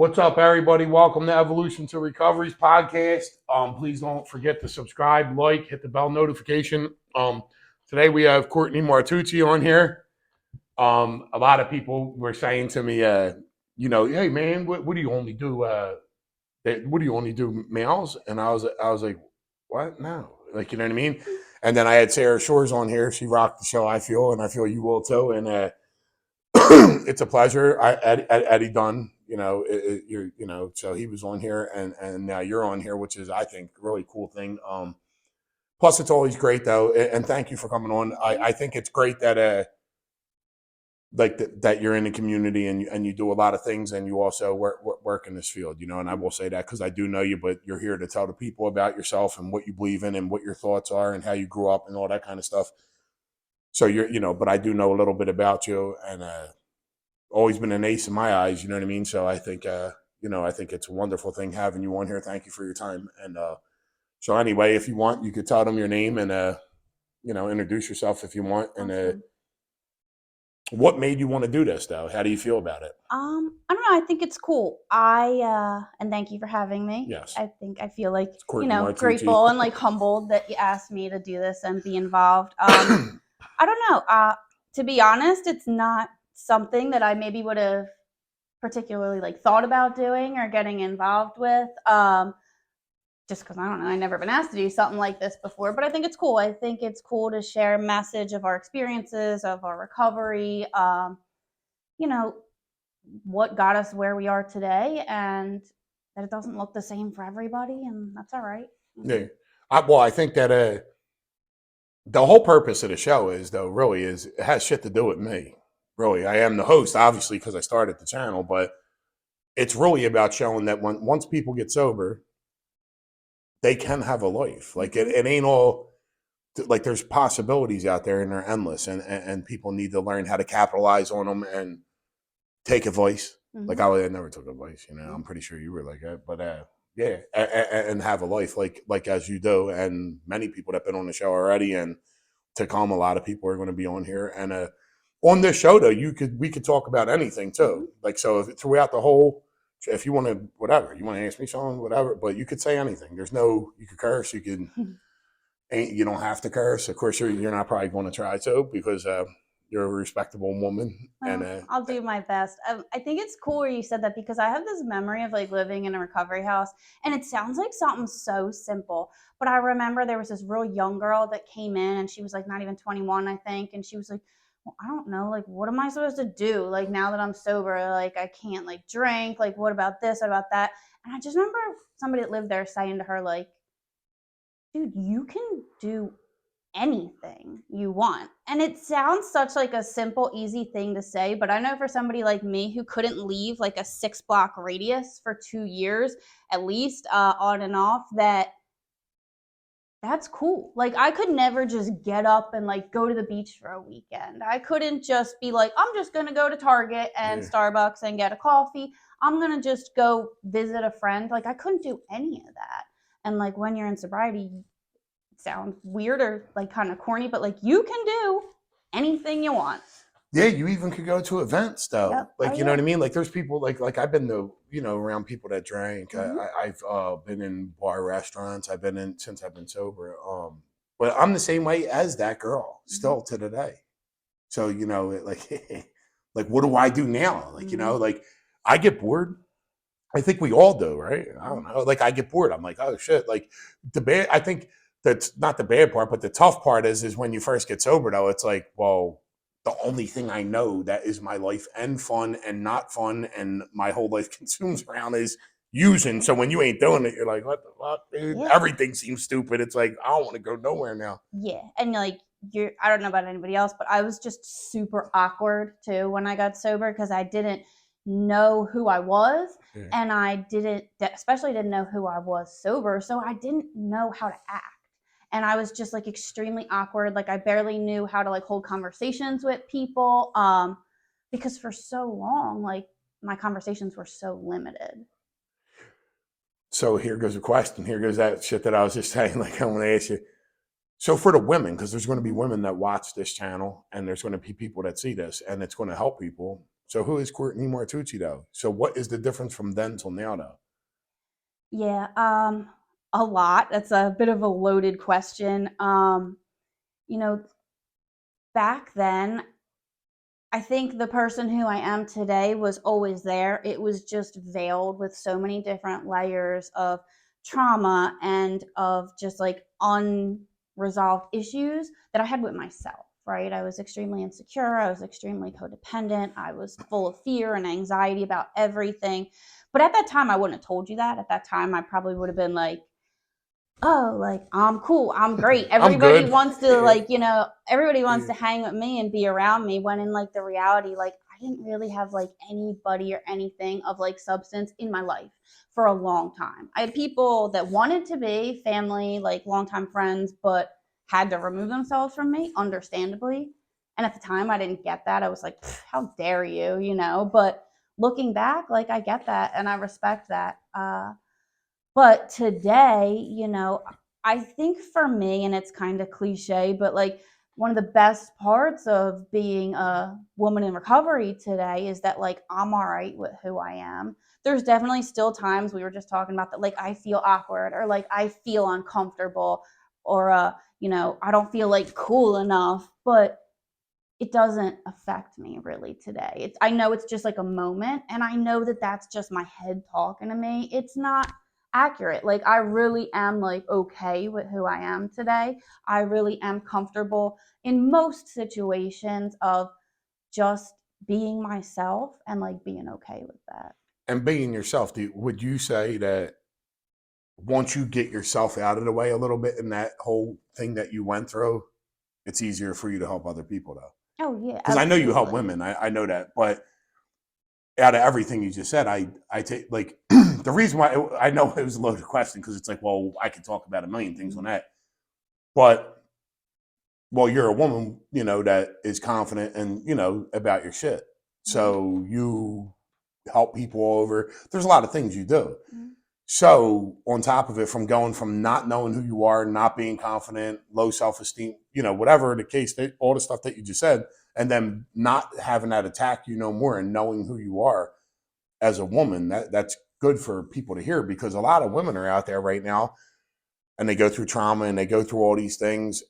What's up, everybody? Welcome to Evolution to Recovery's podcast. Please don't forget to subscribe, like, hit the bell notification. Today we have Courtney Martucci on here. A lot of people were saying to me, hey man, what do you only do? What do you only do males? And I was like, what? No, like you know what I mean. And then I had Sarah Shores on here. She rocked the show. I feel, and I feel you will too. And it's a pleasure. Eddie Dunn, so he was on here, and now you're on here, which is, I think, a really cool thing. Plus, it's always great though, and thank you for coming on. I think it's great that that you're in the community and you do a lot of things, and you also work in this field, And I will say that because I do know you, but you're here to tell the people about yourself and what you believe in and what your thoughts are and how you grew up and all that kind of stuff. So but I do know a little bit about you, and always been an ace in my eyes, you know what I mean? So I think, I think it's a wonderful thing having you on here. Thank you for your time. And so anyway, if you want, you could tell them your name and, introduce yourself if you want. And Awesome. what made you want to do this, though? How do you feel about it? I don't know. I think it's cool. And thank you for having me. Yes. I feel like, Martucci. grateful and like humbled that you asked me to do this and be involved. I don't know. To be honest, it's not something that I maybe would have particularly like thought about doing or getting involved with. Just because I don't know, I've never been asked to do something like this before, but I think it's cool. I think it's cool to share a message of our experiences, of our recovery, what got us where we are today, and that it doesn't look the same for everybody, and that's all right. Yeah. I think that the whole purpose of the show is it has shit to do with me. Really, I am the host, obviously, because I started the channel, but it's really about showing that once people get sober, they can have a life. Like it ain't all like there's possibilities out there and they're endless, and people need to learn how to capitalize on them and take advice. Mm-hmm. Like I never took advice, I'm pretty sure you were like that, but yeah, and have a life like as you do, and many people that have been on the show already, and to come, a lot of people are going to be on here, and on this show though, we could talk about anything too. Mm-hmm. Like so, throughout the whole, if you want to, whatever you want to ask me something, whatever, but you could say anything. You could curse, you can, you don't have to curse. Of course, you're not probably going to try to because you're a respectable woman. Well, and I'll do my best. I think it's cool where you said that because I have this memory of like living in a recovery house, and it sounds like something so simple. But I remember there was this real young girl that came in, and she was like not even 21, I think, and she was like, well, I don't know, like, what am I supposed to do? Like, now that I'm sober, like, I can't, like, drink. Like, what about this? What about that? And I just remember somebody that lived there saying to her, like, dude, you can do anything you want. And it sounds such like a simple, easy thing to say, but I know for somebody like me who couldn't leave, like, a 6-block radius for 2 years, at least, on and off, that's cool. Like, I could never just get up and like go to the beach for a weekend. I couldn't just be like, I'm just going to go to Target and Starbucks and get a coffee. I'm going to just go visit a friend. Like, I couldn't do any of that. And like when you're in sobriety, it sounds weird or like kind of corny, but like you can do anything you want. Yeah, you even could go to events though. Yep. Like, you know what I mean? Like there's people like I've been to, around people that drank. Mm-hmm. I've been in bar restaurants. I've been in since I've been sober. But I'm the same way as that girl still to today. So, like what do I do now? Like, like I get bored. I think we all do, right? I don't know. Like I get bored. I'm like, oh shit. Like I think that's not the bad part, but the tough part is when you first get sober though, it's like, well, the only thing I know that is my life and fun and not fun and my whole life consumes around is using. So when you ain't doing it, you're like, what the fuck, dude? Yeah. Everything seems stupid. It's like, I don't want to go nowhere now. Yeah. And like, I don't know about anybody else, but I was just super awkward too when I got sober because I didn't know who I was. Yeah. And I especially didn't know who I was sober. So I didn't know how to act. And I was just like extremely awkward. Like I barely knew how to like hold conversations with people because for so long, like my conversations were so limited. So here goes a question. Here goes that shit that I was just saying. Like I want to ask you. So for the women, because there's going to be women that watch this channel and there's going to be people that see this and it's going to help people. So who is Courtney Martucci though? So what is the difference from then till now though? Yeah, a lot. That's a bit of a loaded question. You know, back then, I think the person who I am today was always there. It was just veiled with so many different layers of trauma and of just like unresolved issues that I had with myself, right? I was extremely insecure. I was extremely codependent. I was full of fear and anxiety about everything. But at that time, I wouldn't have told you that. At that time, I probably would have been like, oh, like I'm cool, I'm great. I'm Everybody good. wants to Yeah. like, everybody wants Yeah. to hang with me and be around me when in like the reality, like I didn't really have like anybody or anything of like substance in my life for a long time. I had people that wanted to be family, like longtime friends, but had to remove themselves from me, understandably. And at the time I didn't get that. I was like, how dare you, but looking back, like I get that and I respect that. But today, I think for me, and it's kind of cliche, but like one of the best parts of being a woman in recovery today is that like I'm all right with who I am. There's definitely still times we were just talking about that, like I feel awkward or like I feel uncomfortable or, I don't feel like cool enough, but it doesn't affect me really today. I know it's just like a moment, and I know that that's just my head talking to me. It's not accurate. Like I really am like okay with who I am today. I really am comfortable in most situations of just being myself and like being okay with that. And being yourself, would you say that once you get yourself out of the way a little bit in that whole thing that you went through, it's easier for you to help other people though? Oh yeah, Because I know you help absolutely. women. I know that. But out of everything you just said, I take like the reason why I know it was a loaded question because it's like, well, I could talk about a million things on Mhm. that. But well, you're a woman, that is confident and, about your shit. Mhm. So you help people over. There's a lot of things you do. Mhm. So on top of it, from going from not knowing who you are, not being confident, low self-esteem, whatever the case, all the stuff that you just said, and then not having that attack you no more and knowing who you are as a woman, that's good for people to hear because a lot of women are out there right now and they go through trauma and they go through all these things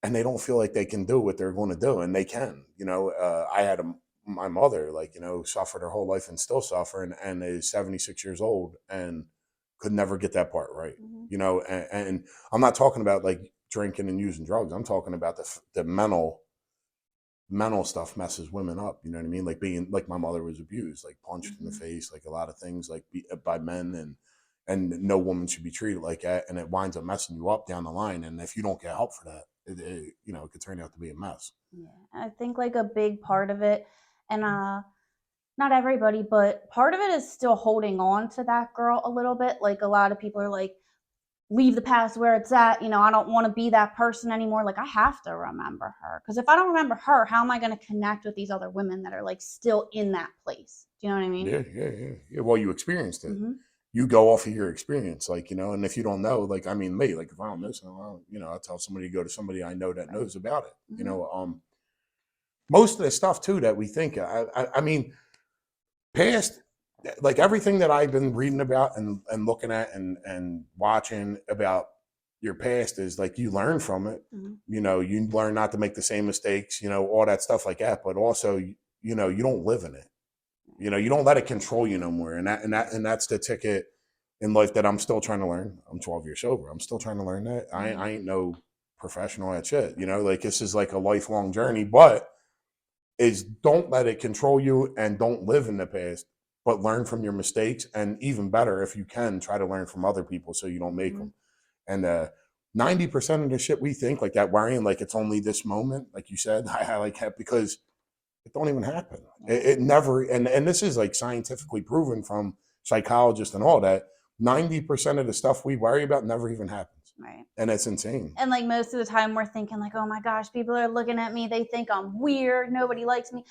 and they don't feel like they can do what they're going to do, and they can. I had my mother, like suffered her whole life and still suffering, and is 76 years old and could never get that part right. Mhm. And I'm not talking about like drinking and using drugs. I'm talking about the mental stuff messes women up. You know what I mean? Like being like my mother was abused, like punched in the Mhm. face, like a lot of things, like by men, and no woman should be treated like that, and it winds up messing you up down the line. And if you don't get help for that, it could turn out to be a mess. Yeah, I think like a big part of it, and not everybody, but part of it is still holding on to that girl a little bit. Like a lot of people are like, leave the past where it's at. I don't want to be that person anymore. Like I have to remember her because if I don't remember her, how am I going to connect with these other women that are like still in that place? Do you know what I mean? Yeah, yeah, yeah, yeah. Well, you experienced it. Hmm. You go off of your experience, like and if you don't know, like I mean, me, like if I don't know something, I tell somebody to go to somebody I know that Right. knows about it. Hmm. Most of the stuff too that we think, I mean, past like everything that I've been reading about and looking at and watching about your past is like you learn from it. Hmm. You learn not to make the same mistakes, all that stuff like that. But also, you don't live in it. You don't let it control you no more. And that's the ticket in life that I'm still trying to learn. I'm 12 years sober. I'm still trying to learn that. Hmm. I ain't no professional at shit. Right. Like this is like a lifelong journey, but is don't let it control you and don't live in the past, but learn from your mistakes. And even better, if you can, try to learn from other people so you don't make Hmm. them. And 90% of the shit we think like that worrying, like it's only this moment, like you said, I like that because it don't even happen. Yeah. It never, and this is like scientifically proven from psychologists and all that. 90% of the stuff we worry about never even happens, Right. and it's insane. And like most of the time, we're thinking like, oh my gosh, people are looking at me. They think I'm weird. Nobody likes me.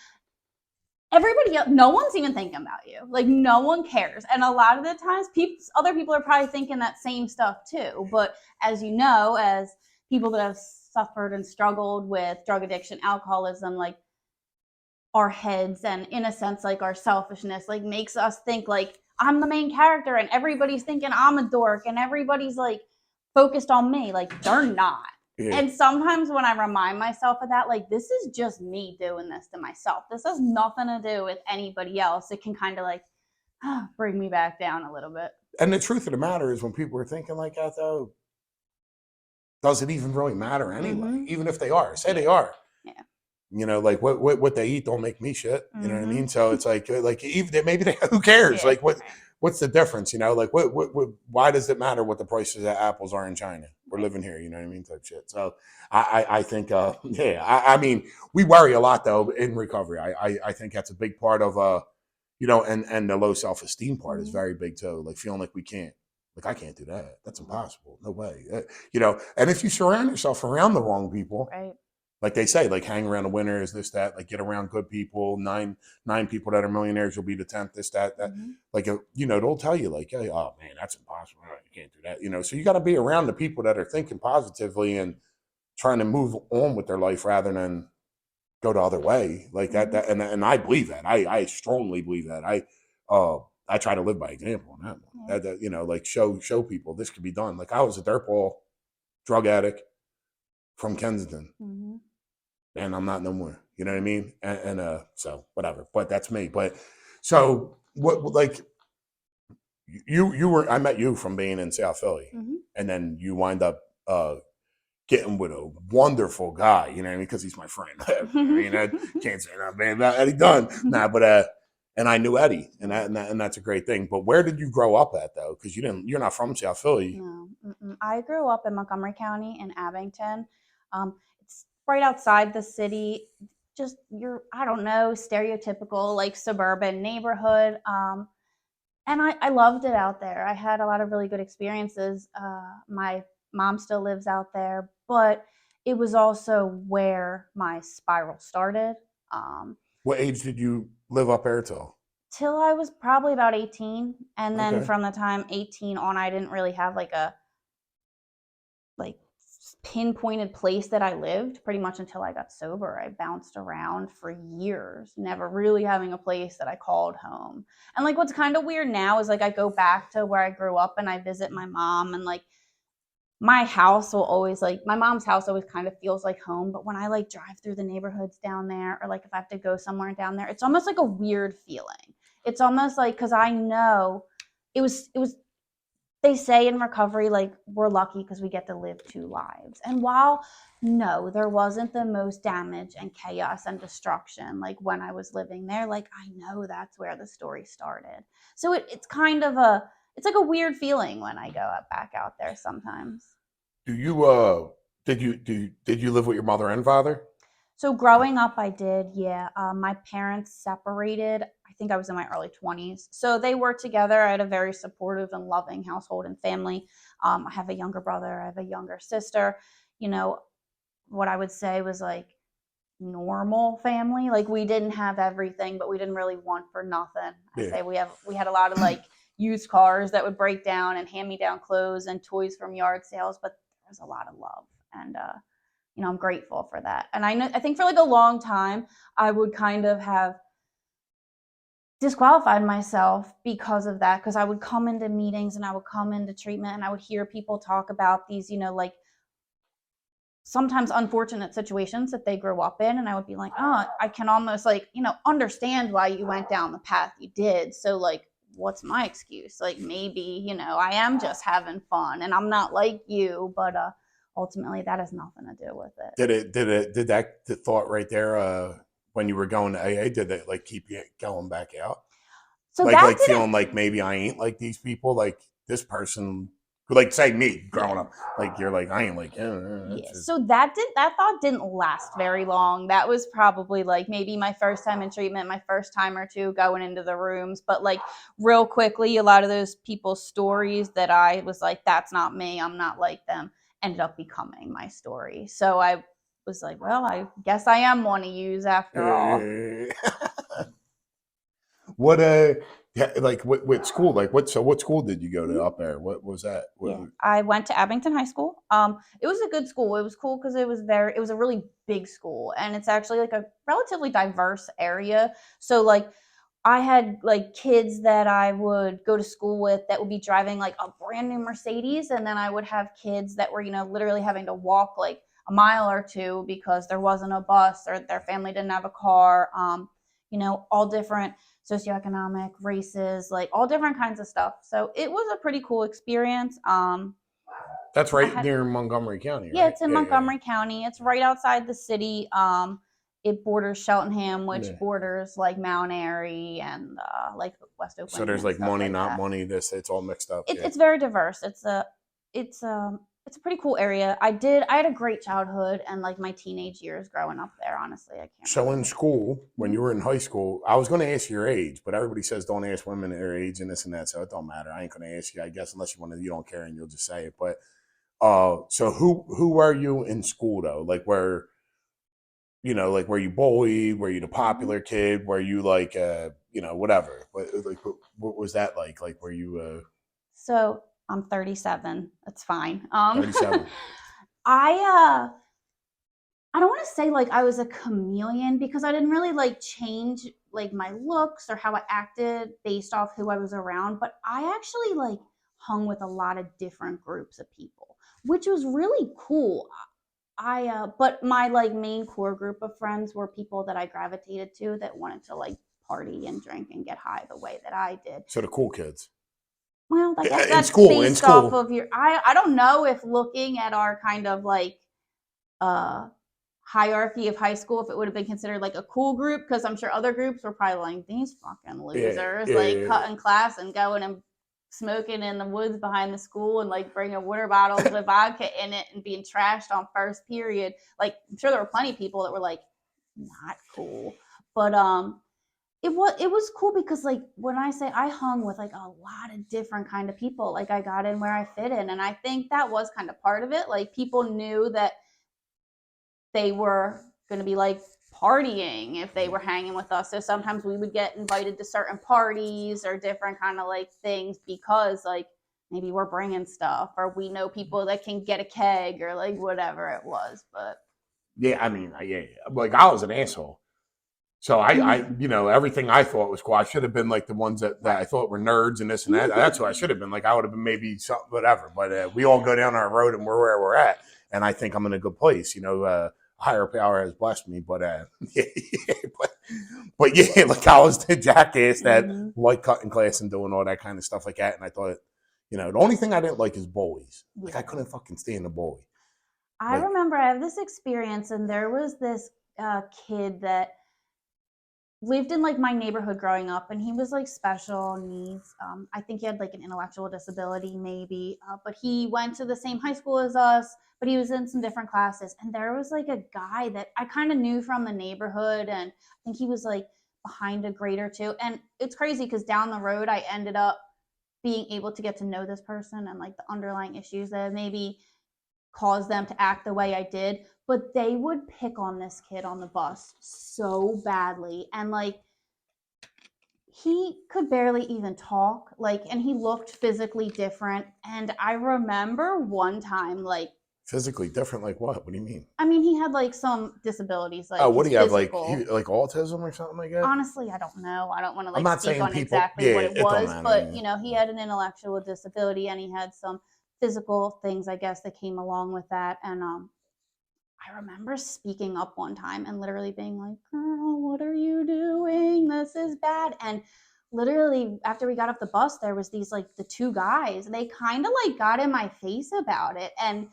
Everybody else, no one's even thinking about you. Like no one cares. And a lot of the times other people are probably thinking that same stuff too. But as you know, as people that have suffered and struggled with drug addiction, alcoholism, like our heads, and in a sense like our selfishness like makes us think like I'm the main character and everybody's thinking I'm a dork and everybody's like focused on me. Like they're not. Yeah. And sometimes when I remind myself of that, like this is just me doing this to myself. This has nothing to do with anybody else. It can kind of like bring me back down a little bit. And the truth of the matter is, when people are thinking like that, though, does it even really matter anyway? Mm-hmm. Even if they are, say they Yeah. are. Yeah. You know, like what they eat don't make me shit. You know what I Mm-hmm. mean? So it's like even maybe they, who cares? Yeah. Like what's the difference? You know, like what why does it matter what the prices of apples are in China? We're Right. living here. You know what I mean? Type shit. So I think yeah. I mean, we worry a lot though in recovery. I think that's a big part of you know, and the low self esteem part is Mm-hmm. very big too. Like feeling like we can't. Like I can't do that. That's impossible. No way. You know, and if you surround yourself around the wrong people, Right. like they say, like hang around the winners, this, that, like get around good people, nine people that are millionaires, you'll be the 10th, this, that. Mm-hmm. Like, you know, they'll tell you like, hey, oh man, that's impossible. You can't do that. You know, so you got to be around the people that are thinking positively and trying to move on with their life rather than go the other way. Like Mm-hmm. and I believe that. I strongly believe that. I try to live by example on that one. Yeah. That you know, like show people this can be done. Like I was a dirtball drug addict from Kensington Mm-hmm. and I'm not no more. You know what I mean? And so whatever. But that's me. But so what like you were I met you from being in South Philly, Mm-hmm. and then you wind up getting with a wonderful guy. You know what I mean? Because he's my friend. I mean, I can't say that bad about Eddie Dunn. Nah, but and I knew Eddie, and that's a great thing. But where did you grow up at though? Because you're not from South Philly. No, I grew up in Montgomery County in Abington. It's right outside the city. Just I don't know, stereotypical like suburban neighborhood. And I loved it out there. I had a lot of really good experiences. My mom still lives out there, but it was also where my spiral started. Um, What age did you live up there till? till I was probably about 18, and then Okay. from the time 18 on, I didn't really have like a like pinpointed place that I lived pretty much until I got sober. I bounced around for years, never really having a place that I called home. And like what's kind of weird now is like I go back to where I grew up and I visit my mom, and like my house will always like my mom's house always kind of feels like home, but when I like drive through the neighborhoods down there, or like if I have to go somewhere down there, it's almost like a weird feeling. It's almost like cuz I know it was they say in recovery, like, we're lucky because we get to live two lives. And while no, there wasn't the most damage and chaos and destruction like when I was living there, like, I know that's where the story started. So it's kind of it's like a weird feeling when I go back out there sometimes. Do you did you live with your mother and father? So growing up, I did, yeah. My parents separated. I think I was in my early 20s. So they were together. I had a very supportive and loving household and family. I have a younger brother. I have a younger sister. You know, what I would say was like normal family. Like we didn't have everything, but we didn't really want for nothing. I Yeah. say we had a lot of like used cars that would break down and hand me down clothes and toys from yard sales, but there was a lot of love. And I'm grateful for that. And I think for like a long time, I would kind of have disqualified myself because of that. Because I would come into meetings and I would come into treatment and I would hear people talk about these, like sometimes unfortunate situations that they grew up in. And I would be like, oh, I can almost like, understand why you went down the path you did. So, like, what's my excuse? Like, maybe, I am just having fun and I'm not like you, but ultimately that has nothing to do with it. Did that the thought right there when you were going to AA, did it like keep you going back out? So that Like didn't feeling like maybe I ain't like these people, like this person, like say me growing Yeah. up, like you're like I ain't like Yeah. So that thought didn't last very long. That was probably like maybe my first time in treatment, my first time or two going into the rooms, but like real quickly a lot of those people's stories that I was like that's not me, I'm not like them, ended up becoming my story. So I was like, well, I guess I am one of yous after all. What yeah, like what school? Like what school did you go to Mhm. up there? What was that? Yeah. I went to Abington High School. It was a good school. It was cool because it was a really big school, and it's actually like a relatively diverse area. So like I had like kids that I would go to school with that would be driving like a brand new Mercedes, and then I would have kids that were, literally having to walk like a mile or two because there wasn't a bus or their family didn't have a car. All different socioeconomic races, like all different kinds of stuff. So it was a pretty cool experience. That's I right had near Montgomery County, Yeah, right? it's in Yeah, yeah, Montgomery County. It's right outside the city. It borders Cheltenham, which yeah. borders like Mount Airy and like West So Oakland there's and like stuff money, like not that. money. It's all mixed up. It's Yeah. it's very diverse. It's a pretty cool area. I had a great childhood and like my teenage years growing up there. Honestly, I can't So in really. school, when Mhm. you were in high school, I was going to ask your age, but everybody says don't ask women their age and this and that, so it don't matter. I ain't going to ask you, I guess, unless you want to. You don't care, and you'll just say it. But so who were you in school though? Like like were you bullied? Were you the Mhm. popular kid? Were you like whatever? What was that like? Like were you So I'm 37. That's fine. 37? I I don't want to say like I was a chameleon because I didn't really like change like my looks or how I acted based off who I was around, but I actually like hung with a lot of different groups of people, which was really cool. But my like main core group of friends were people that I gravitated to that wanted to like party and drink and get high the way that I did. So the cool kids Well, I guess in that's school. In based off school, of your I don't know if looking at our kind of like uh hierarchy of high school if it would have been considered like a cool group because I'm sure other groups were probably like these fucking yeah, losers yeah, like yeah. cutting class and going and smoking in the woods behind the school and like bringing water bottles with vodka in it and being trashed on first period. Like I'm sure there were plenty of people that were like not cool, but it was cool because like when I say I hung with like a lot of different kind of people, like I got in where I fit in, and I think that was kind of part of it. Like people knew that they were going to be like partying if they were hanging with us. So sometimes we would get invited to certain parties or different kind of like things because like maybe we're bringing stuff or we know people that can get a keg or like whatever it was. But Yeah, I mean, yeah, like I was an asshole. So everything I thought was cool. I should have been like the ones that right. I thought were nerds and this and that. That's what I should have been. Like I would have been maybe something, whatever. But we all go down our road and we're where we're at. And I think I'm in a good place. Higher power has blessed me. But yeah, but yeah, like I was the jackass that Mm-hmm. liked cutting class and doing all that kind of stuff like that. And I thought, the only thing I didn't like is bullies. Like I Yeah. couldn't fucking stand a bully. I Like remember I have this experience, and there was this kid that lived in like my neighborhood growing up, and he was like special needs. I think he had like an intellectual disability maybe, but he went to the same high school as us, but he was in some different classes. And there was like a guy that I kind of knew from the neighborhood, and I think he was like behind a grade or two. And it's crazy because down the road I ended up being able to get to know this person and like the underlying issues that maybe caused them to act the way I did, but they would pick on this kid on the bus so badly. And like he could barely even talk, like, and he looked physically different. And I remember one time, like, physically different. Like what? What do you mean? I mean, he had like some disabilities, Oh, like what do his you have? physical. Like autism or something like that? Honestly, I don't know. I don't want to I'm like not speak saying on people. exactly Yeah, what it it don't was, matter. but Yeah, he had an intellectual disability and he had some physical things, I guess, that came along with that. And I remember speaking up one time and literally being like, "Girl, what are you doing? This is bad." And literally after we got off the bus, there was these like the two guys. They kind of like got in my face about it. And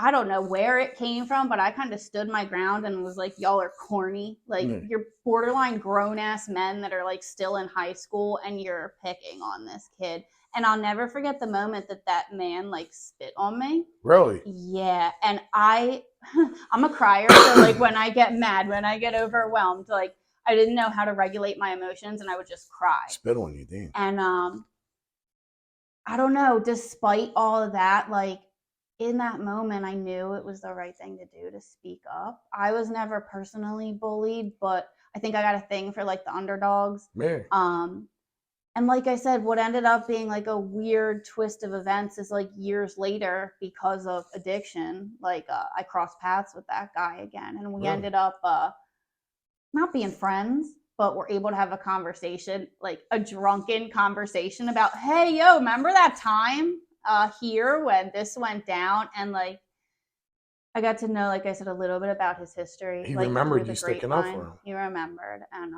I don't know where it came from, but I kind of stood my ground and was like, y'all are corny. Like, yeah. you're borderline grown ass men that are like still in high school and you're picking on this kid. And I'll never forget the moment that that man like spit on me. Really? Yeah. And I'm a crier. So, like, when I get mad, when I get overwhelmed, like, I didn't know how to regulate my emotions and I would just cry. Spit on you, damn. And I don't know, despite all of that, like in that moment, I knew it was the right thing to do to speak up. I was never personally bullied, but I think I got a thing for like the underdogs. Yeah. Um, And like I said, what ended up being like a weird twist of events is like years later, because of addiction, like I crossed paths with that guy again, and we Really? ended up not being friends, but we're able to have a conversation, like a drunken conversation about, hey, yo, remember that time here when this went down? And like, I got to know, like I said, a little bit about his history, He like through remembered the you sticking up for grapevine. him. He remembered, and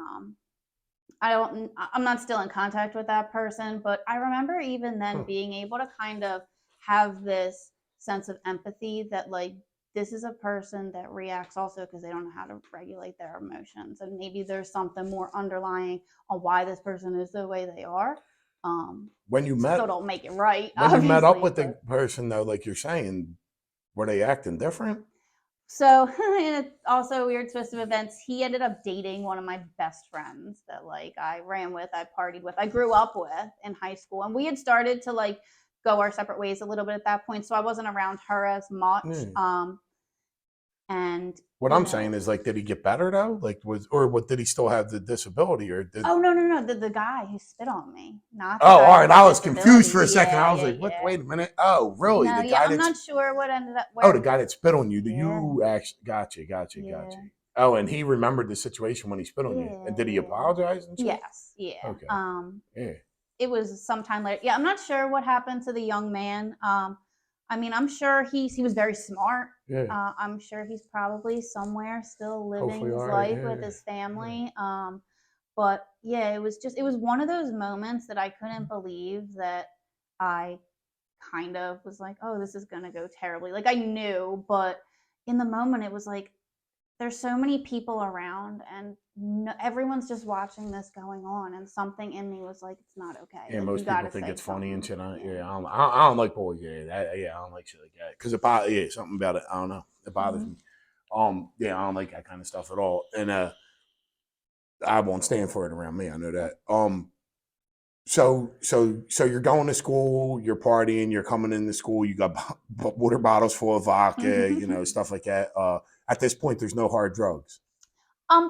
I'm not still in contact with that person, but I remember even then Huh. being able to kind of have this sense of empathy that like this is a person that reacts also because they don't know how to regulate their emotions, and maybe there's something more underlying on why this person is the way they are. When you Still met don't make it right, when you met up obviously, with the but person though, like you're saying, were they acting different? so and it's also a weird twist of events. He ended up dating one of my best friends that like I ran with, I partied with, I grew up with in high school, and we had started to like go our separate ways a little bit at that point. So I wasn't around her as much. Yeah. And What you I'm know, saying is like, did he get better though? Like or what, did he still have the disability or did? oh no, the guy who spit on me, not the Oh, all guy right. with the I was confused disability. for a second. Yeah, I was yeah, like, what? yeah. Wait a minute. Oh, really? No, The yeah, guy I'm that's not sure what ended up oh, the where. guy that spit on you. Do Yeah, you actually got yeah, you. Oh, and he remembered the situation when he spit on you. And yeah, did he yeah. apologize and shit? Yes, yeah. Okay. Yeah. It was sometime later. Yeah, I'm not sure what happened to the young man. I mean, I'm sure he was very smart. Yeah. I'm sure he's probably somewhere still living Hopefully, all his right. life with Yeah. his Yeah. family. But yeah, it was one of those moments that I couldn't believe that I kind of was like, oh, this is gonna go terribly. Like I knew, but in the moment, it was like there's so many people around and no, everyone's just watching this going on, and something in me was like it's not okay, Yeah, like you most people gotta think say it's funny and something. shit. Yeah. I don't like boys. Yeah, I don't like shit like that because it bothers. Yeah, something about it. I don't know. It bothers Mm-hmm. me. Yeah, I don't like that kind of stuff at all. And I won't stand for it around me. I know that. So you're going to school, you're partying, you're coming into school, you got water bottles full of vodka, stuff like that. At this point, there's no hard drugs.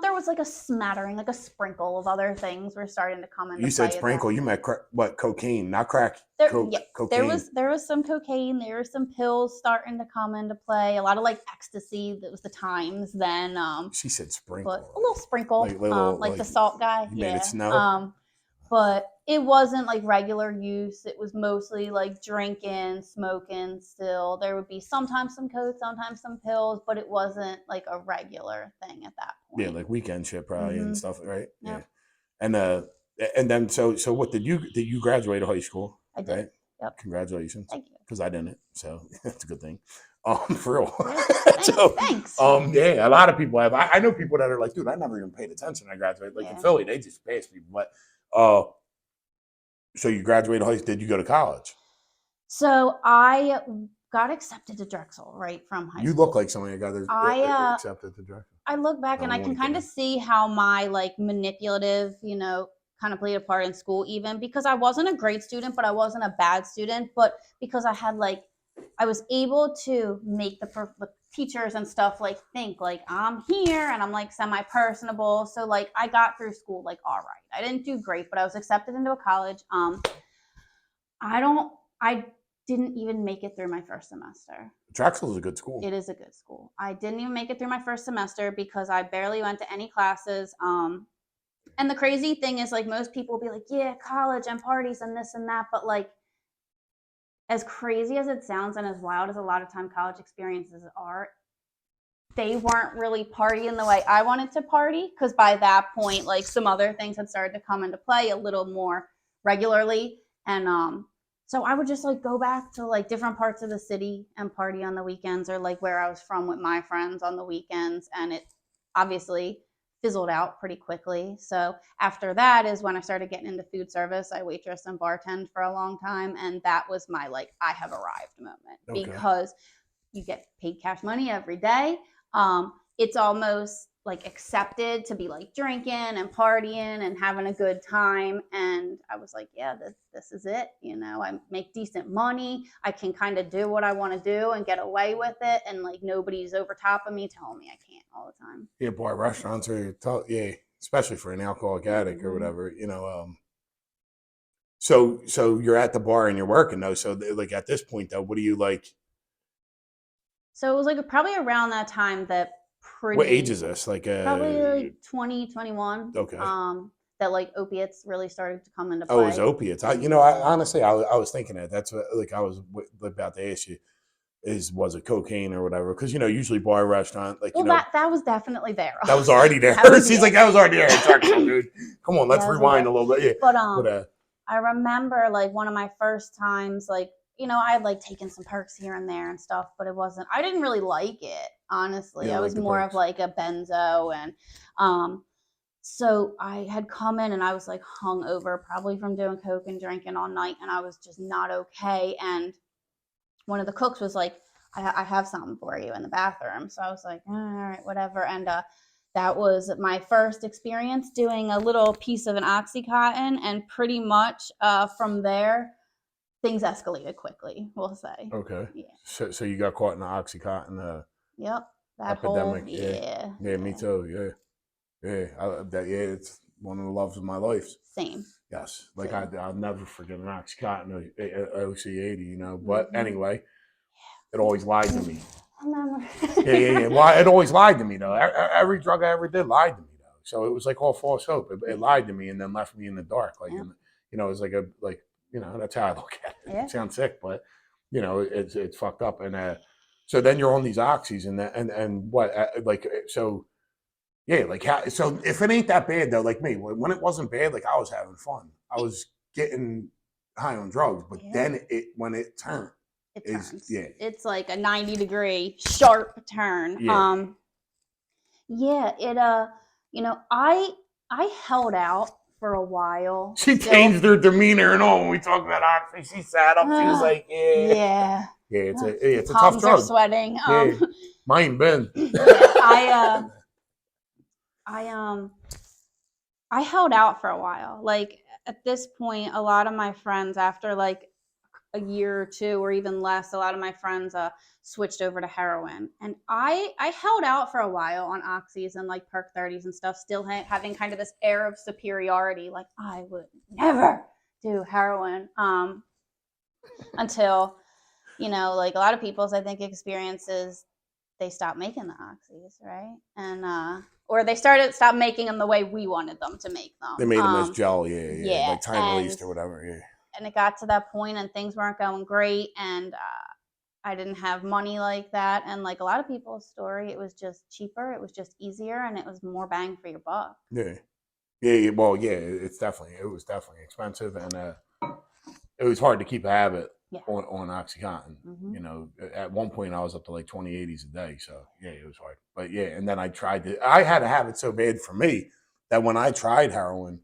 There was like a smattering, like a sprinkle of other things were starting to come into You said play at that sprinkle. You meant point. what? Cocaine, not crack. Yeah, Cocaine. there was some cocaine, there were some pills starting to come into play, a lot of like ecstasy. That was the times then. She said But sprinkle, a little sprinkle, like little, like like the salt guy, you made it yeah. snow. But it wasn't like regular use. It was mostly like drinking, smoking. Still, there would be sometimes some coke, sometimes some pills, but it wasn't like a regular thing at that Yeah, point. like weekend shit probably and Mm-hmm. stuff, right? Yeah. Yep, And then so what did you graduate high school, I did. right? Yep. Congratulations, Thank you. because I didn't, so that's a good thing. For real. Yeah. So, Thanks. yeah, a lot of people have. I know people that are like, dude, I never even paid attention. I graduated. Like in Yeah. Philly, they just pass people. But uh, so you graduated high school. Did you go to college? So I got accepted to Drexel right from high You look school. like somebody that got I accepted to Drexel. I look back No, and I'm I can only kind of kidding. see how my like manipulative, kind of played a part in school, even because I wasn't a great student, but I wasn't a bad student. But because I had like, I was able to make the teachers and stuff like think like I'm here and I'm like semi personable. So like I got through school like all right. I didn't do great, but I was accepted into a college. I didn't even make it through my first semester. Drexel is a good school. It is a good school. I didn't even make it through my first semester because I barely went to any classes. And the crazy thing is, like, most people will be like, yeah, college and parties and this and that. But, like, as crazy as it sounds and as wild as a lot of time college experiences are, they weren't really partying the way I wanted to party. Because by that point, like, some other things had started to come into play a little more regularly. And so I would just like go back to like different parts of the city and party on the weekends, or like where I was from with my friends on the weekends. And it obviously fizzled out pretty quickly. So after that is when I started getting into food service. I waitress and bartend for a long time. And that was my like, I have arrived moment, Okay. because you get paid cash money every day. It's almost like accepted to be like drinking and partying and having a good time. And I was like, yeah, this is it. I make decent money. I can kind of do what I want to do and get away with it. And like nobody's over top of me telling me I can't all the time. Yeah, bar restaurants are tough. Yeah, especially for an alcoholic addict or whatever. So you're at the bar and you're working though. So like at this point though, what do you like? So it was like probably around that time that What age pretty is this? Like probably like 2021 okay. that like opiates really started to come into Oh, it was play. opiates. I honestly, I was thinking that. That's what, like, I was about to ask you was it cocaine or whatever? Because usually bar restaurant, like, Well, that was definitely there that was also. already there. That was She's like, yeah. that was already there. Sorry, dude. Come on, let's Yeah, that was rewind there. a little bit. Yeah, But but I remember like one of my first times, like, I had like taken some perks here and there and stuff, but I didn't really like it, you honestly. know, I like was the more of perks. like a benzo. And so I had come in and I was like hung over, probably from doing coke and drinking all night, and I was just not okay. And one of the cooks was like, I have something for you in the bathroom. So I was like, all right, whatever. And that was my first experience doing a little piece of an Oxycontin. And pretty much from there, things escalated quickly, we'll say. Okay. Yeah. So you got caught in the OxyContin Yep. That whole, epidemic. Yeah. yeah. Yeah, me Yeah. too. Yeah. Yeah. Yeah, it's one of the loves of my life. Same. Yes. Like Same. I'll never forget an OxyContin OC80, But Mm-hmm. anyway, it always lied to me. I remember. Yeah. Well, it always lied to me though. Every drug I ever did lied to me though. So it was like all false hope. It Yeah. lied to me and then left me in the dark. Like, Yeah. it was like that's how I look at it. Yeah. It sounds sick, but it's fucked up. And so then you're on these oxys and what like so. Yeah, like so if it ain't that bad though, like me, when it wasn't bad, like I was having fun. I was getting high on drugs, but Yeah. then when it turned, It turns. yeah. It's like a 90-degree sharp turn. Yeah. Yeah, I held out for a while. She Still. changed her demeanor and all when we talked about oxy. She sat up. She was like, "Yeah, Yeah. yeah, it's a tough Palms are drug." sweating. Yeah, mine been. Yeah, I held out for a while. Like at this point, a lot of my friends, after like a year or two or even less, a lot of my friends switched over to heroin. And I held out for a while on oxys and like perk 30s and stuff, still having kind of this air of superiority, like I would never do heroin until like a lot of people's, I think, experiences, they stopped making the oxys, right? And or they stopped making them the way we wanted them to make them. They made them as gel, Yeah, like time released or whatever. Yeah. And it got to that point and things weren't going great, and I didn't have money like that. And like a lot of people's story, it was just cheaper, it was just easier, and it was more bang for your buck. Yeah. Well, yeah, it was definitely expensive, and it was hard to keep a habit on OxyContin. Mm-hmm. At one point I was up to like 20/80s a day, so yeah, it was hard. But yeah, and then I had a habit so bad for me that when I tried heroin,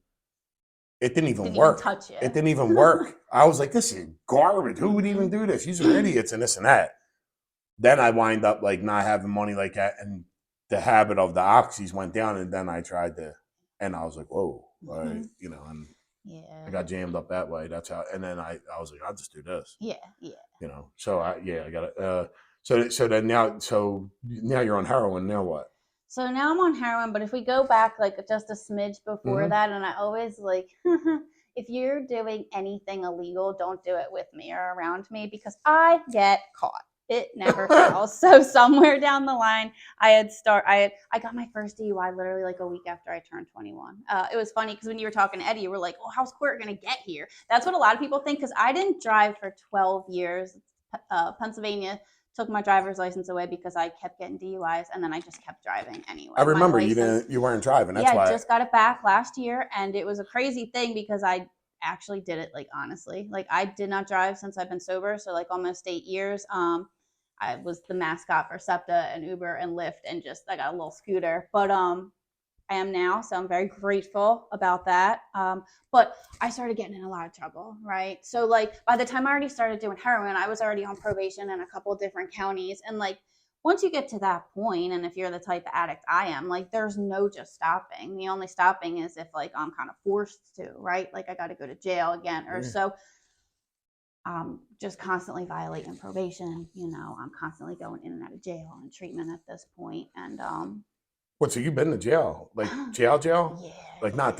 it didn't even work. Even touch it. It didn't even work. I was like, this is garbage. Who would even do this? These are idiots and this and that. Then I wind up like not having money like that, and the habit of the oxys went down, and then I tried and I was like, whoa, and yeah, I got jammed up that way. That's how, and then I was like, I'll just do this. Yeah. So I got it. So then now you're on heroin. Now what? So now I'm on heroin, but if we go back like just a smidge before that, and I always like, if you're doing anything illegal, don't do it with me or around me because I get caught. It never fails. So somewhere down the line, I got my first DUI literally like a week after I turned 21. It was funny because when you were talking to Eddie, you were like, "Oh, how's Court gonna get here?" That's what a lot of people think because I didn't drive for 12 years. Pennsylvania took my driver's license away because I kept getting DUIs, and then I just kept driving anyway. I remember you weren't driving. That's why I just got it back last year, and it was a crazy thing because I actually did it like honestly. Like I did not drive since I've been sober, so like almost 8 years. I was the mascot for SEPTA and Uber and Lyft, and just I got a little scooter, but I am now, so I'm very grateful about that. But I started getting in a lot of trouble, right? So like by the time I already started doing heroin, I was already on probation in a couple of different counties. And like once you get to that point, and if you're the type of addict I am, like there's no just stopping. The only stopping is if like I'm kind of forced to, right? Like I got to go to jail again or so. Just constantly violating probation. I'm constantly going in and out of jail and treatment at this point. And What? So you've been to jail, like jail? Yeah. Like not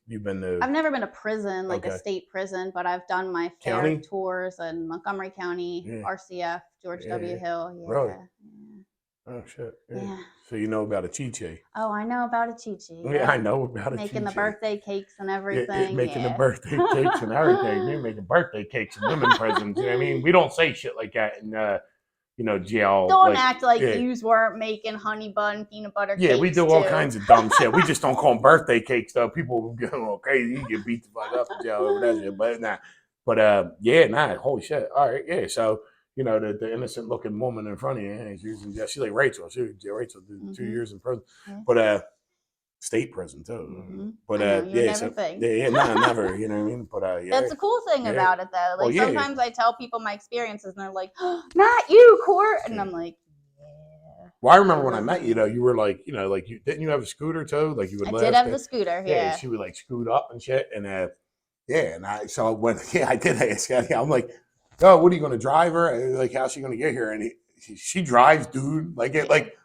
you've been to I've never been to prison, like a okay state prison, but I've done my fair county. tours in Montgomery County, Yeah, RCF, George W. yeah, Hill. really. Yeah. Oh shit. Yeah. Yeah. So you know about a chiche. Oh, I know about a Chi-Chi. Yeah, I Yeah. know about a Making the chiche. birthday cakes and Yeah, everything. making the Yeah. birthday cakes and everything. They're making birthday cakes in women prisons. You know what I mean? We don't say shit like that in jail. Don't Like, act like yeah. yous weren't making honey bun peanut butter Yeah, cakes we do all too. kinds of dumb shit. We just don't call them birthday cakes though. People will get all crazy. You get beat the fuck up in jail over that shit. But nah. But yeah, nah, holy shit. All right, yeah. So, the innocent looking woman in front of you, yeah, she's like Rachel. Rachel did 2 years in prison. Yeah. But state prison too. Mm-hmm. But I know, you would yeah, never so think. yeah, nah, never. You know what I mean? But yeah. That's the cool thing Yeah. about it, though. Well, Like yeah. sometimes I tell people my experiences, and they're like, oh, "Not you, Court," and Yeah. I'm like, "Yeah." Well, I remember when I met you, though, you were like, didn't you have a scooter too? Like you would I lift did have it. the scooter. Yeah, Yeah. she would like scoot up and shit, and yeah, and I so when I did ask her, I'm like, oh, what are you going to drive her? Like, how's she going to get here? And she drives, dude. Like it, like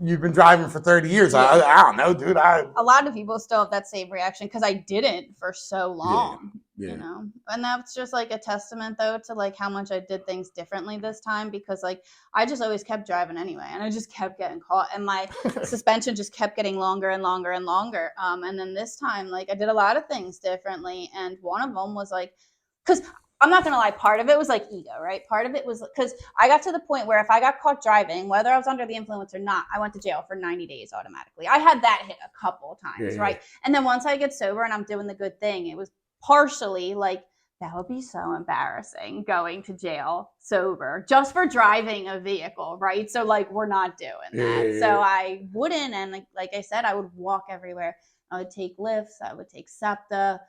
you've been driving for 30 years. Yeah. I don't know, dude. A lot of people still have that same reaction because I didn't for so long. Yeah. And that's just like a testament though to like how much I did things differently this time, because like I just always kept driving anyway, and I just kept getting caught, and my suspension just kept getting longer and longer and longer. And then this time, like I did a lot of things differently, and one of them was like, because I'm not gonna lie, part of it was like ego, right? Part of it was because I got to the point where if I got caught driving, whether I was under the influence or not, I went to jail for 90 days automatically. I had that hit a couple of times, right? And then once I get sober and I'm doing the good thing, it was partially like, that would be so embarrassing going to jail sober just for driving a vehicle, right? So like we're not doing that. So I wouldn't, and like I said, I would walk everywhere. I would take lifts, I would take SEPTA,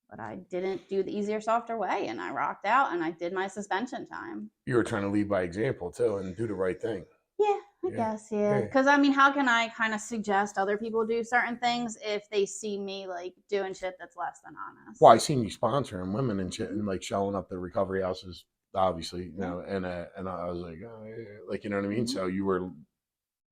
but I didn't do the easier, softer way, and I rocked out and I did my suspension time. You were trying to lead by example too and do the right thing. Yeah, I guess, yeah. Because I mean, how can I kind of suggest other people do certain things if they see me like doing shit that's less than honest? Well, I seen you sponsoring women and shit, and like showing up to recovery houses, obviously, and I was like, oh, yeah, like, you know what I mean. So you were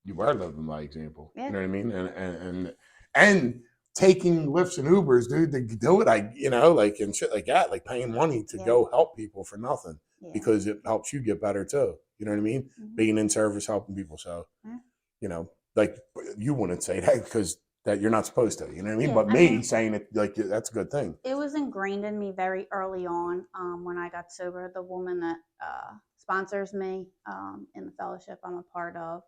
living by example. You know what I mean, and taking lifts and Ubers, dude, to do it, like and shit like that, like paying money to go help people for nothing because it helps you get better too. You know what I mean? Being in service, helping people. So, like you wouldn't say that because that you're not supposed to. You know what I mean? But me saying it, like that's a good thing. It was ingrained in me very early on when I got sober. The woman that sponsors me in the fellowship I'm a part of,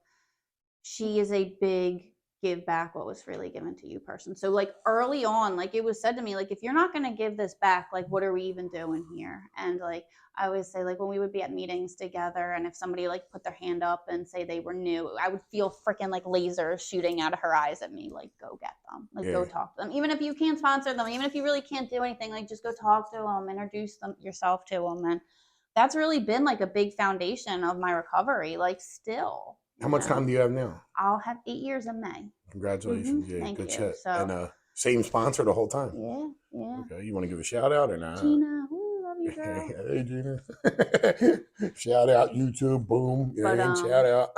she is a big give back what was freely given to you person. So like early on, like it was said to me, like, if you're not going to give this back, like, what are we even doing here? And like, I always say, like, when we would be at meetings together and if somebody like put their hand up and say they were new, I would feel freaking like lasers shooting out of her eyes at me. Like, go get them, like go talk to them. Even if you can't sponsor them, even if you really can't do anything, like just go talk to them, introduce them yourself to them. And that's really been like a big foundation of my recovery. Like still. How much time do you have now? I'll have 8 years in May. Congratulations. Yeah, Thank good you. shit. So, and same sponsor the whole time? Yeah. Okay, you want to give a shout out or not? Gina, love you, girl. Hey, Gina. Shout out, YouTube, boom. Shout out.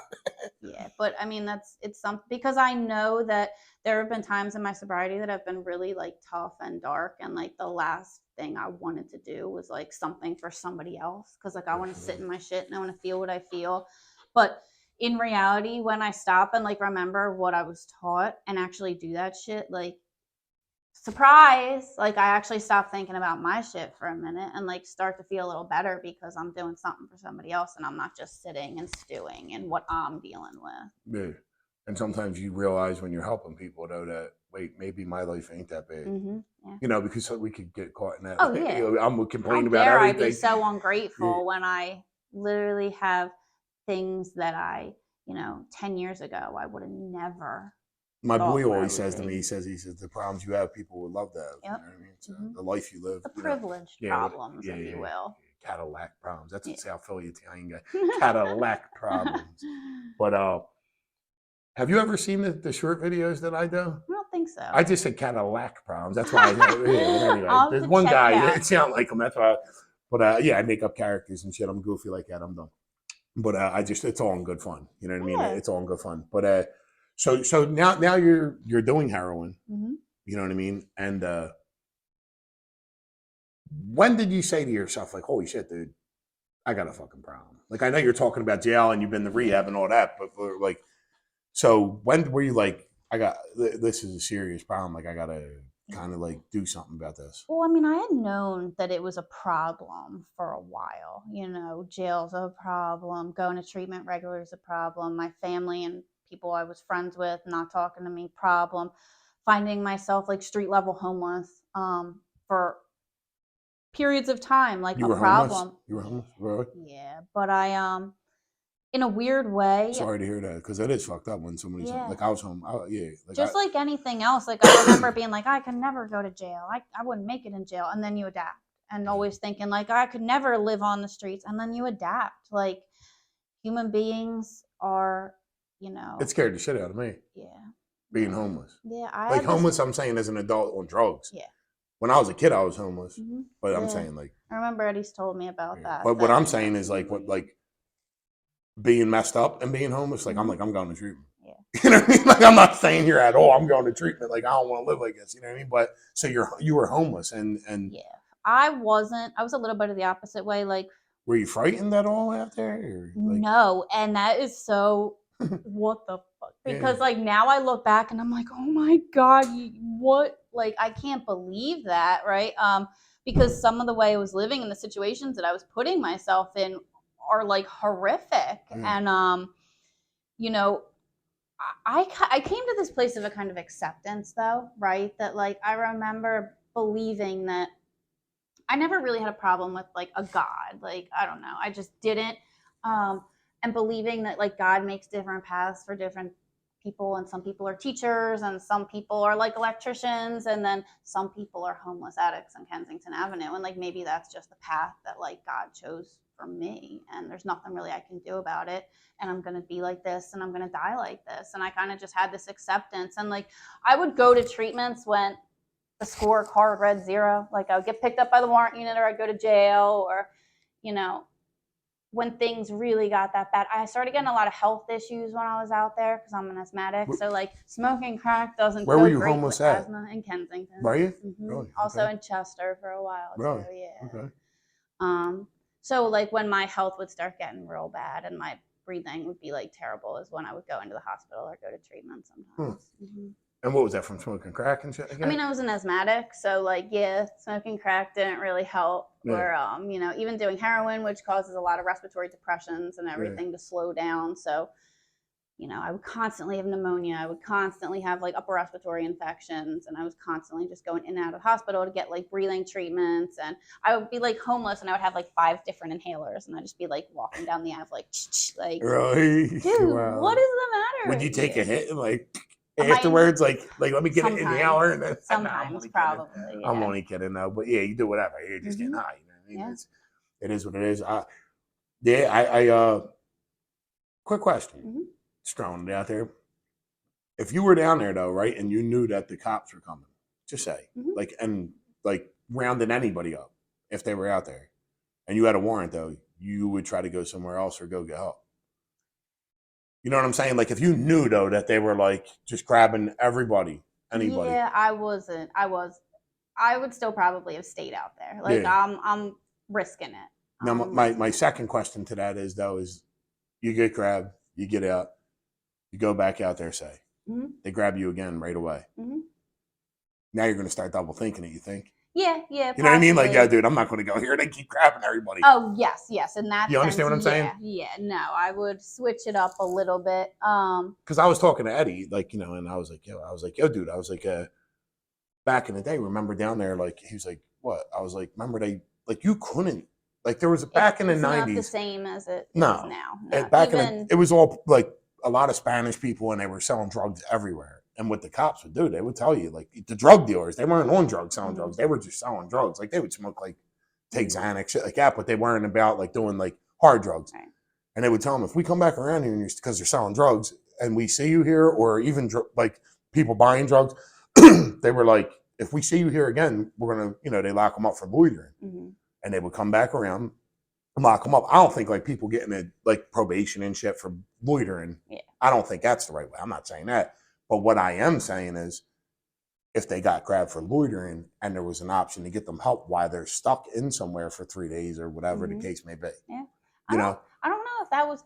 Yeah, but I mean, it's something, because I know that there have been times in my sobriety that have been really like tough and dark, and like the last thing I wanted to do was like something for somebody else, because like I want to sit in my shit and I want to feel what I feel. But in reality, when I stop and like remember what I was taught and actually do that shit, like, surprise, like I actually stop thinking about my shit for a minute and like start to feel a little better because I'm doing something for somebody else and I'm not just sitting and stewing in what I'm dealing with. Yeah. And sometimes you realize when you're helping people though that, wait, maybe my life ain't that bad. Because we could get caught in that. Oh yeah. I'm complaining about everything. I'd be so ungrateful when I literally have things that I, 10 years ago, I would have never. My boy always says to me, he says, the problems you have, people would love to have. Yep. You know what I mean? So the life you live. The privileged problems, if you will. Cadillac problems. That's a South Philly Italian guy. Cadillac problems. But have you ever seen the short videos that I do? I don't think so. I just said Cadillac problems. That's why anyway, there's one guy, it sounds like him. That's why. But I make up characters and shit. I'm goofy like that. I'm dumb. But it's all in good fun. You know what I mean? Yeah. It's all in good fun. But so now you're doing heroin. Mm-hmm. You know what I mean? And when did you say to yourself, like, holy shit, dude, I got a fucking problem? Like, I know you're talking about jail and you've been to rehab and all that, but like, so when were you like, this is a serious problem. Like, I got to kind of like do something about this. Well, I mean, I had known that it was a problem for a while. You know, jail's a problem, going to treatment regular is a problem. My family and people I was friends with not talking to me, problem. Finding myself like street level homeless for periods of time, like You a were homeless? problem. You were homeless? Really? Yeah, but I in a weird way, Sorry to hear that, because it is fucked up when somebody's yeah. like, I was home. Yeah. Just like anything else, like I remember being like, I could never go to jail. I wouldn't make it in jail. And then you adapt. And always thinking like I could never live on the streets. And then you adapt. Like human beings are, you know. It scared the shit out of me. Yeah. Being homeless. Yeah. Like homeless, I'm saying as an adult on drugs. Yeah. When I was a kid, I was homeless. Mm-hmm. But I'm saying like. I remember Eddie's told me about that. But what I'm saying is like being messed up and being homeless, like Mm-hmm. I'm going to treatment. Yeah. You know what I mean? Like I'm not staying here at all. I'm going to treatment. Like I don't want to live like this. You know what I mean? But so you were homeless and yeah, I wasn't. I was a little bit of the opposite way. Like, were you frightened at all out there? Or like... No, and that is so. What the fuck? Because like now I look back and I'm like, oh my god, what? Like I can't believe that, right? Because some of the way I was living and the situations that I was putting myself in are like horrific, and you know, I came to this place of a kind of acceptance, though, right? That like I remember believing that I never really had a problem with like a God. Like I don't know, I just didn't. And believing that like God makes different paths for different people, and some people are teachers, and some people are like electricians, and then some people are homeless addicts on Kensington Avenue, and like maybe that's just the path that like God chose for me, and there's nothing really I can do about it, and I'm gonna be like this, and I'm gonna die like this, and I kind of just had this acceptance, and like I would go to treatments when the scorecard read 0, like I would get picked up by the warrant unit, or I'd go to jail, or you know, when things really got that bad. I started getting a lot of health issues when I was out there because I'm an asthmatic. So like smoking crack doesn't Where go were you great homeless with at? asthma. In Kensington. Were you? Mm-hmm. Really? Also in Chester for a while really? too. Yeah. Okay. So like when my health would start getting real bad and my breathing would be like terrible is when I would go into the hospital or go to treatment sometimes. Mm-hmm. And what was that, from smoking crack and shit again? I mean, I was an asthmatic, so like, yeah, smoking crack didn't really help. Yeah. Or, you know, even doing heroin, which causes a lot of respiratory depressions and everything to slow down. So, you know, I would constantly have pneumonia. I would constantly have like upper respiratory infections, and I was constantly just going in and out of the hospital to get like breathing treatments. And I would be like homeless, and I would have like 5 different inhalers, and I'd just be like walking down the aisle like, really? Dude, wow. What is the matter? Would you take a hit and like afterwards, like let me get it in the hour, and then sometimes probably. Yeah. I'm only kidding though, but yeah, you do whatever. You're just getting high. You know what I mean? It is what it is. I quick question. Just throwing it out there. If you were down there though, right, and you knew that the cops were coming, just say like rounding anybody up if they were out there, and you had a warrant though, you would try to go somewhere else or go get help. You know what I'm saying? Like if you knew though that they were like just grabbing anybody. Yeah, I wasn't. I would still probably have stayed out there. Like I'm risking it. Now my second question to that is though is you get grabbed, you get out, you go back out there, say they grab you again right away. Now you're going to start double thinking it. You think? Yeah. You know what I mean? Like, yeah, dude, I'm not going to go here. They keep grabbing everybody. Oh, yes. And that. You understand what I'm saying? Yeah. No, I would switch it up a little bit. Because I was talking to Eddie, like, you know, and I was like, yo, dude, I was like, back in the day, remember down there, like, he was like, what? I was like, remember they, like, you couldn't, like, there was back in the 90s. It's not the same as it is now. No. Back in it was all like a lot of Spanish people, and they were selling drugs everywhere. And what the cops would do, they would tell you, like, the drug dealers, they weren't on drugs selling drugs. They were just selling drugs. Like, they would smoke, like, take Xanax, shit like that, but they weren't about, like, doing, like, hard drugs. Right. And they would tell them, if we come back around here because they're selling drugs and we see you here, or even, like, people buying drugs, they were like, if we see you here again, we're going to, you know, they lock them up for loitering. And they would come back around, lock them up. I don't think like people getting a like probation and shit for loitering. Yeah. I don't think that's the right way. I'm not saying that. But what I am saying is if they got grabbed for loitering and there was an option to get them help while they're stuck in somewhere for 3 days or whatever the case may be. Yeah. You know? I don't know if that was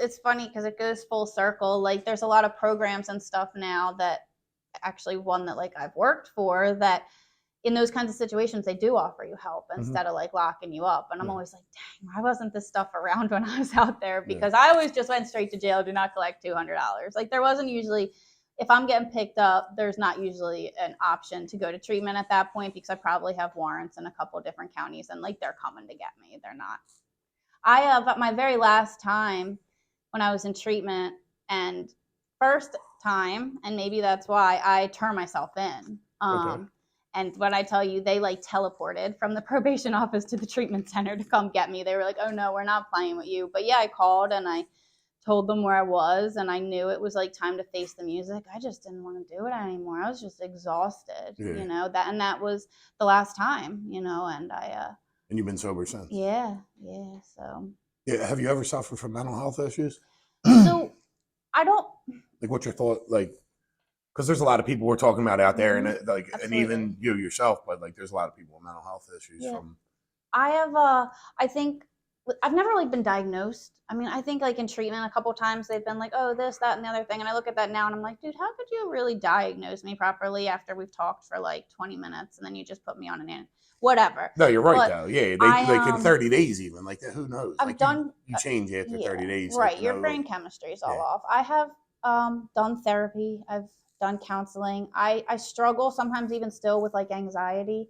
it's funny because it goes full circle. Like there's a lot of programs and stuff now that actually one that like I've worked for that in those kinds of situations they do offer you help instead of like locking you up. And I'm always like, dang, why wasn't this stuff around when I was out there? Because I always just went straight to jail, do not collect $200. Like there wasn't usually, if I'm getting picked up, there's not usually an option to go to treatment at that point because I probably have warrants in a couple of different counties and like they're coming to get me. They're not. I have at my very last time when I was in treatment and first time, and maybe that's why I turned myself in. And when I tell you, they like teleported from the probation office to the treatment center to come get me. They were like, oh no, we're not playing with you. But yeah, I called and I told them where I was and I knew it was like time to face the music. I just didn't want to do it anymore. I was just exhausted, that was the last time, and and you've been sober since. Yeah. So. Yeah. Have you ever suffered from mental health issues? So I don't. Like, what's your thought? Like, because there's a lot of people we're talking about out there, and like, Absolutely. and even you yourself, but like, there's a lot of people with mental health issues. Yeah. From I have. I think I've never like been diagnosed. I mean, I think like in treatment a couple times they've been like, oh, this, that, and the other thing, and I look at that now and I'm like, dude, how could you really diagnose me properly after we've talked for like 20 minutes and then you just put me on an whatever. No, you're right But though. Yeah, they like in 30 days even like that. Who knows? I've like done. you change after 30 days. Right, like, your brain chemistry is all off. I have done therapy. I've done counseling. I struggle sometimes even still with like anxiety.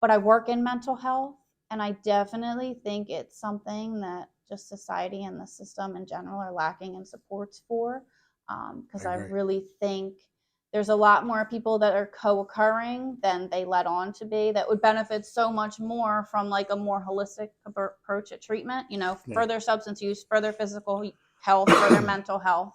But I work in mental health and I definitely think it's something that just society and the system in general are lacking in supports for. Because I really think there's a lot more people that are co-occurring than they let on to be that would benefit so much more from like a more holistic approach at treatment, further substance use, further physical health, further mental health,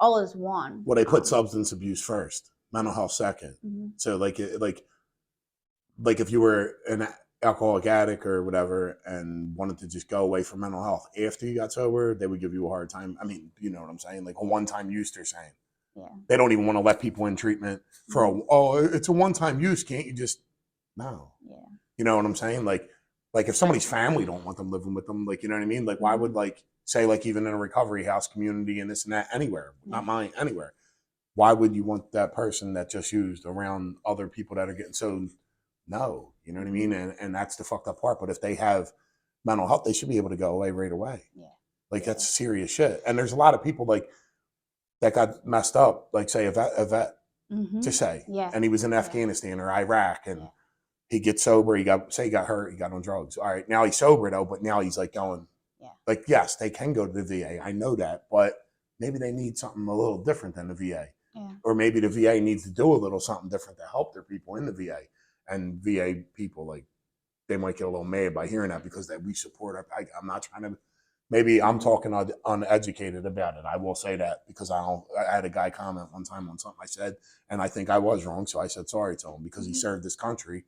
all is one. Well, they put substance abuse first, mental health second. So like if you were an alcoholic addict or whatever and wanted to just go away from mental health after you got sober, they would give you a hard time. I mean, you know what I'm saying? Like a one-time use, they're saying. Yeah. They don't even want to let people in treatment for it's a one-time use. Can't you just no? Yeah. You know what I'm saying? Like if somebody's family don't want them living with them, like you know what I mean? Like why would like say like even in a recovery house community and this and that anywhere, not mine, anywhere. Why would you want that person that just used around other people that are getting so no, you know what I mean? And that's the fucked up part. But if they have mental health, they should be able to go away right away. Yeah. Like that's serious shit. And there's a lot of people like that got messed up, like say a vet to say. Yeah. And he was in Afghanistan or Iraq and he gets sober, he got hurt, he got on drugs. All right, now he's sober though, but now he's like going like yes, they can go to the VA. I know that, but maybe they need something a little different than the VA. Yeah. Or maybe the VA needs to do a little something different to help their people in the VA. And VA people, like, they might get a little mad by hearing that because we support. I'm not trying to. Maybe I'm talking uneducated about it. I will say that because I had a guy comment one time on something I said, and I think I was wrong, so I said sorry to him because he served this country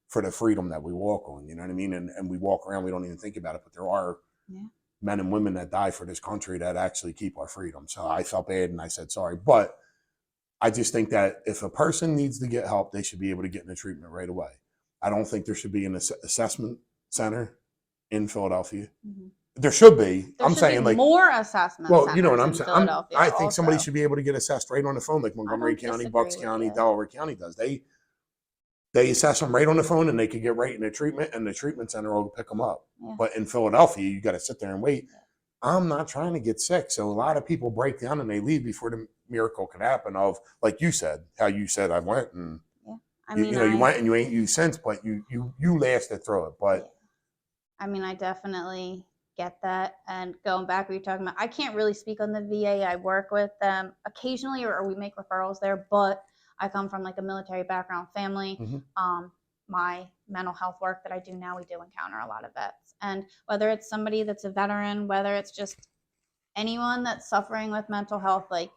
for the freedom that we walk on. You know what I mean? And we walk around, we don't even think about it, but there are men and women that die for this country that actually keep our freedom. So I felt bad and I said sorry, but I just think that if a person needs to get help, they should be able to get into treatment right away. I don't think there should be an assessment center in Philadelphia. There should be. I'm saying like more assessment. Well, you know what I'm saying. I think somebody should be able to get assessed right on the phone, like Montgomery County, Bucks County, Delaware County does. They assess them right on the phone, and they could get right into treatment, and the treatment center will pick them up. Yeah. But in Philadelphia, you got to sit there and wait. I'm not trying to get sick, so a lot of people break down and they leave before the miracle can happen. Of like you said, how you said I went and I mean, you went and you ain't used since, but you lasted through it. But I mean, I definitely get that. And going back, we were talking about, I can't really speak on the VA. I work with them occasionally, or we make referrals there. But I come from like a military background family. My mental health work that I do now, we do encounter a lot of vets. And whether it's somebody that's a veteran, whether it's just anyone that's suffering with mental health, like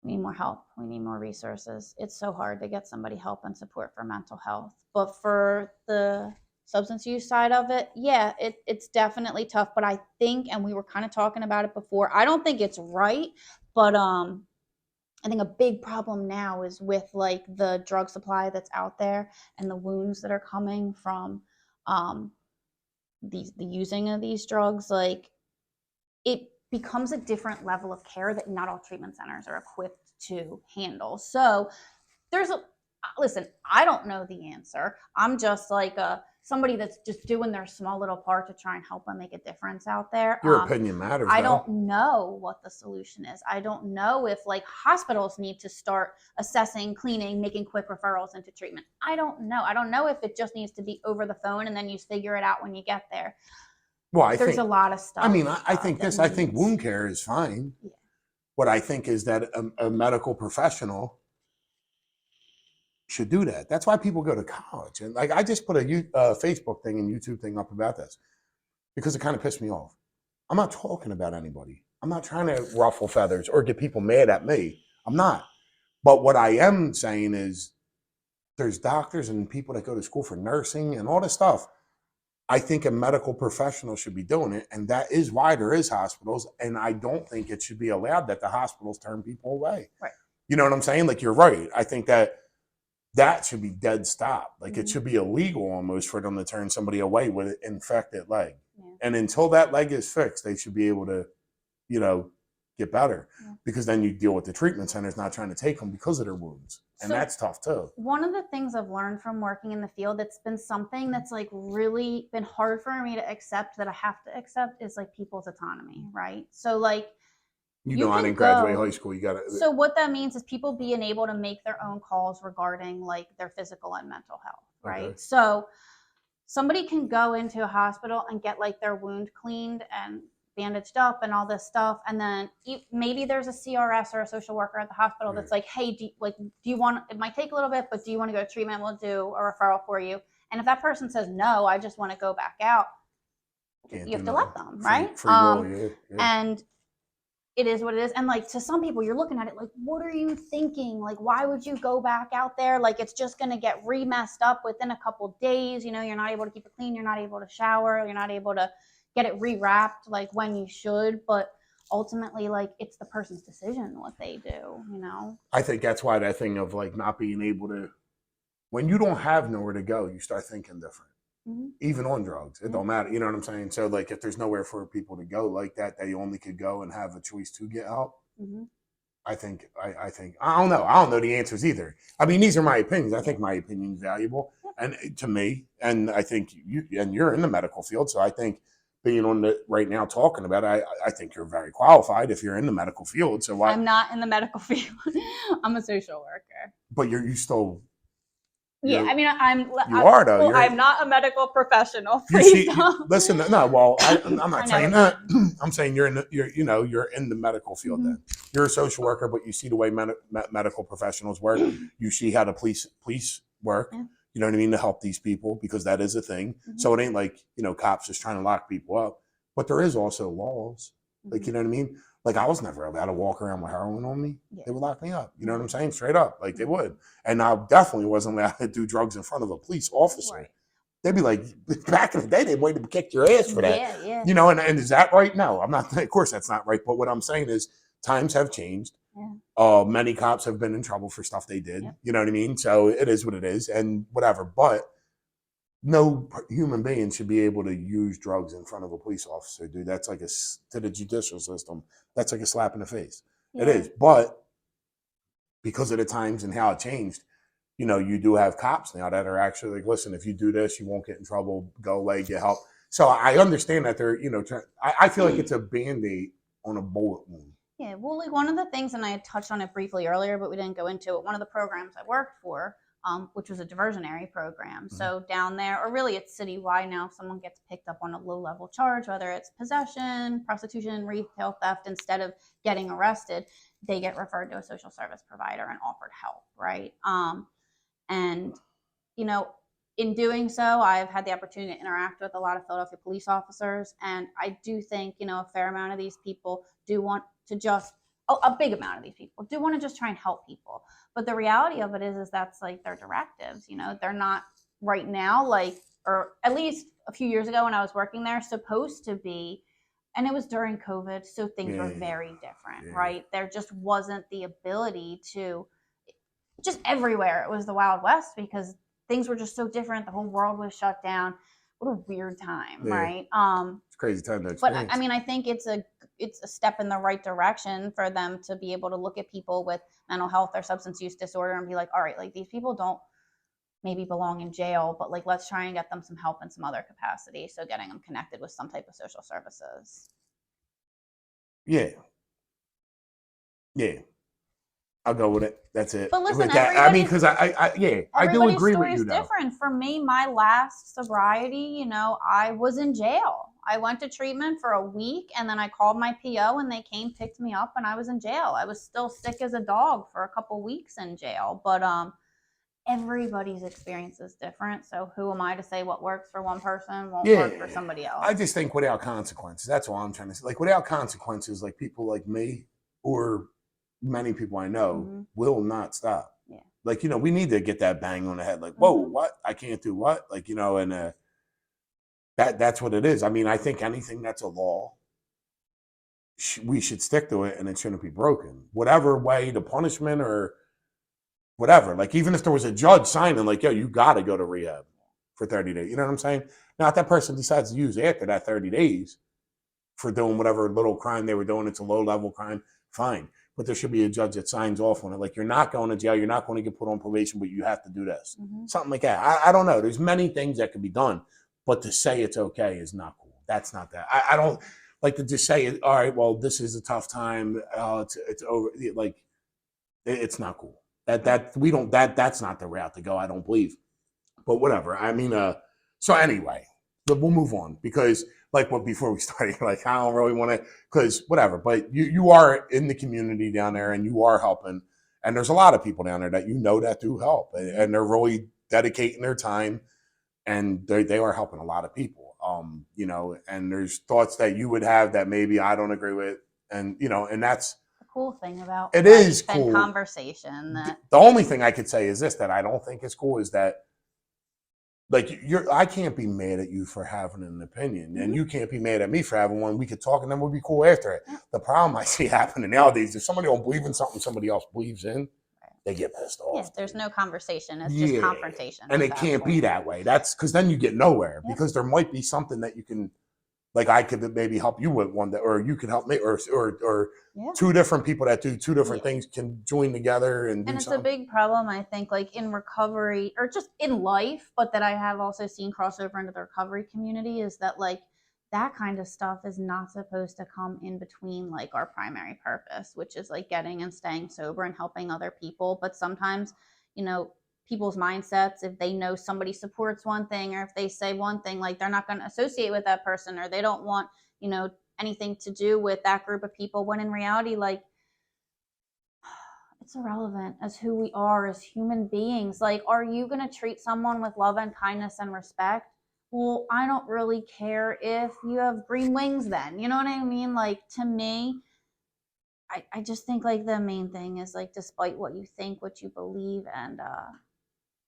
we need more help. We need more resources. It's so hard to get somebody help and support for mental health. But for the substance use side of it, yeah, it's definitely tough. But I think, and we were kind of talking about it before, I don't think it's right, but I think a big problem now is with like the drug supply that's out there and the wounds that are coming from um, the using of these drugs. Like it becomes a different level of care that not all treatment centers are equipped to handle. So there's a listen, I don't know the answer. I'm just like a somebody that's just doing their small little part to try and help and make a difference out there. Your opinion matters, I though. don't know what the solution is. I don't know if like hospitals need to start assessing, cleaning, making quick referrals into treatment. I don't know. I don't know if it just needs to be over the phone and then you figure it out when you get there. Well, There's a lot of stuff. I mean, I think this. I think wound care is fine. Yeah. What I think is that a medical professional should do that. That's why people go to college. And like, I just put a Facebook thing and YouTube thing up about this because it kind of pissed me off. I'm not talking about anybody. I'm not trying to ruffle feathers or get people mad at me. I'm not. But what I am saying is there's doctors and people that go to school for nursing and all this stuff. I think a medical professional should be doing it. And that is why there is hospitals. And I don't think it should be allowed that the hospitals turn people away. Right. You know what I'm saying? Like, you're right. I think that should be dead stop. Like, it should be illegal almost for them to turn somebody away with an infected leg. Yeah. And until that leg is fixed, they should be able to, get better. Yeah. Because then you deal with the treatment centers not trying to take them because of their wounds. And so that's tough too. One of the things I've learned from working in the field that's been something that's like really been hard for me to accept, that I have to accept, is like people's autonomy, right? So like, I didn't graduate high school. You got to. So what that means is people being able to make their own calls regarding like their physical and mental health, right? Okay. So somebody can go into a hospital and get like their wound cleaned and bandaged up and all this stuff, and then maybe there's a CRS or a social worker at the hospital that's like, hey, do you want, it might take a little bit, but do you want to go to treatment? We'll do a referral for you. And if that person says no, I just want to go back out, you have to let them, right? Free will, yeah. And it is what it is. And like, to some people, you're looking at it like, what are you thinking? Like, why would you go back out there? Like, it's just going to get re-messed up within a couple days. You're not able to keep it clean. You're not able to shower. You're not able to get it rewrapped like when you should. But ultimately, like, it's the person's decision what they do, I think that's why that thing of like not being able to, when you don't have nowhere to go, you start thinking different. Mm-hmm. Even on drugs, it don't matter. You know what I'm saying? So like, if there's nowhere for people to go like that, they only could go and have a choice to get help. Mm-hmm. I think I don't know. I don't know the answers either. I mean, these are my opinions. I think my opinion is valuable, and to me, and I think you're in the medical field, so I think being on the right now talking about it, I think you're very qualified if you're in the medical field. So why? I'm not in the medical field. I'm a social worker. But you still. Yeah, I mean, you are though. I'm not a medical professional. Please don't. Listen, no. Well, I'm not saying that. I'm saying you're in the medical field. Mm-hmm. Then you're a social worker, but you see the way medical professionals work. You see how the police work. Yeah. You know what I mean, to help these people, because that is a thing. Mm-hmm. So it ain't like cops just trying to lock people up, but there is also laws. Mm-hmm. Like, you know what I mean. Like, I was never allowed to walk around with heroin on me. Yeah. They would lock me up. You know what I'm saying? Straight up. Like, they would. And I definitely wasn't allowed to do drugs in front of a police officer. Right. They'd be like, back in the day, they wanted to kick your ass for that. Yeah. And is that right? No, I'm not. Of course, that's not right. But what I'm saying is times have changed. Yeah. Many cops have been in trouble for stuff they did. Yep. You know what I mean? So it is what it is and whatever. But no human being should be able to use drugs in front of a police officer, dude. That's like to the judicial system, that's like a slap in the face. Yeah. It is. But because of the times and how it changed, you do have cops now that are actually like, listen, if you do this, you won't get in trouble, go away, get help. So I understand that they're, I feel like it's a Band-Aid on a bullet wound. Yeah, well, like one of the things, and I had touched on it briefly earlier, but we didn't go into it, one of the programs I worked for, which was a diversionary program. Mm-hmm. So down there, or really it's citywide now, if someone gets picked up on a low-level charge, whether it's possession, prostitution, retail theft, instead of getting arrested, they get referred to a social service provider and offered help, right? And, in doing so, I've had the opportunity to interact with a lot of Philadelphia police officers, and I do think, a fair amount of these people do want to a big amount of these people do want to just try and help people. But the reality of it is that's like their directives, they're not right now, like or at least a few years ago when I was working there, supposed to be. And it was during COVID, so things were very different, right? There just wasn't the ability to, just everywhere. It was the Wild West because things were just so different. The whole world was shut down. What a weird time, right? It's a crazy time to But experience. I mean, I think it's a step in the right direction for them to be able to look at people with mental health or substance use disorder and be like, all right, like these people don't maybe belong in jail, but like let's try and get them some help in some other capacity. So getting them connected with some type of social services. Yeah. I'll go with it. That's it. But listen, I mean, because I do agree with you though. Different. For me, my last sobriety, I was in jail. I went to treatment for a week and then I called my PO and they came, picked me up, and I was in jail. I was still sick as a dog for a couple weeks in jail. But everybody's experience is different. So who am I to say what works for one person won't work for somebody else? I just think without consequences. That's all I'm trying to say. Like without consequences, like people like me or many people I know will not stop. Yeah. Like, we need to get that bang on the head. Like, whoa, what? I can't do what? Like, and that's what it is. I mean, I think anything that's a law, we should stick to it and it shouldn't be broken. Whatever way the punishment or whatever. Like, even if there was a judge signing, like, yo, you got to go to rehab for 30 days. You know what I'm saying? Now, if that person decides to use after that 30 days for doing whatever little crime they were doing, it's a low-level crime, fine. But there should be a judge that signs off on it. Like, you're not going to jail, you're not going to get put on probation, but you have to do this. Something like that. I don't know. There's many things that could be done, but to say it's okay is not cool. That's not that. I don't like to just say, all right, well, this is a tough time. It's over. Like, it's not cool. That's not the route to go, I don't believe. But whatever. I mean, so anyway, but we'll move on because before we started, like, I don't really want to, because whatever, but you are in the community down there and you are helping. And there's a lot of people down there that that do help and they're really dedicating their time and they are helping a lot of people. And there's thoughts that you would have that maybe I don't agree with. And, and that's the cool thing about it is cool conversation. The only thing I could say is this, that I don't think is cool is that, like, I can't be mad at you for having an opinion, and you can't be mad at me for having one. We could talk, and then we'll be cool after it. The problem I see happening nowadays, if somebody don't believe in something somebody else believes in, they get pissed off. Yeah, there's no conversation. It's just confrontation. And it can't be that way. That's because then you get nowhere because there might be something that you can, like, I could maybe help you with one, or you could help me, or two different people that do two different things can join together and do it's something. A big problem, I think, like in recovery or just in life, but that I have also seen crossover into the recovery community is that, like, that kind of stuff is not supposed to come in between, like, our primary purpose, which is like getting and staying sober and helping other people. But sometimes, people's mindsets, if they know somebody supports one thing or if they say one thing, like, they're not going to associate with that person or they don't want, anything to do with that group of people, when in reality, like, it's irrelevant as who we are as human beings. Like, are you going to treat someone with love and kindness and respect? Well, I don't really care if you have green wings then. You know what I mean? Like, to me, I just think, like, the main thing is, like, despite what you think, what you believe, and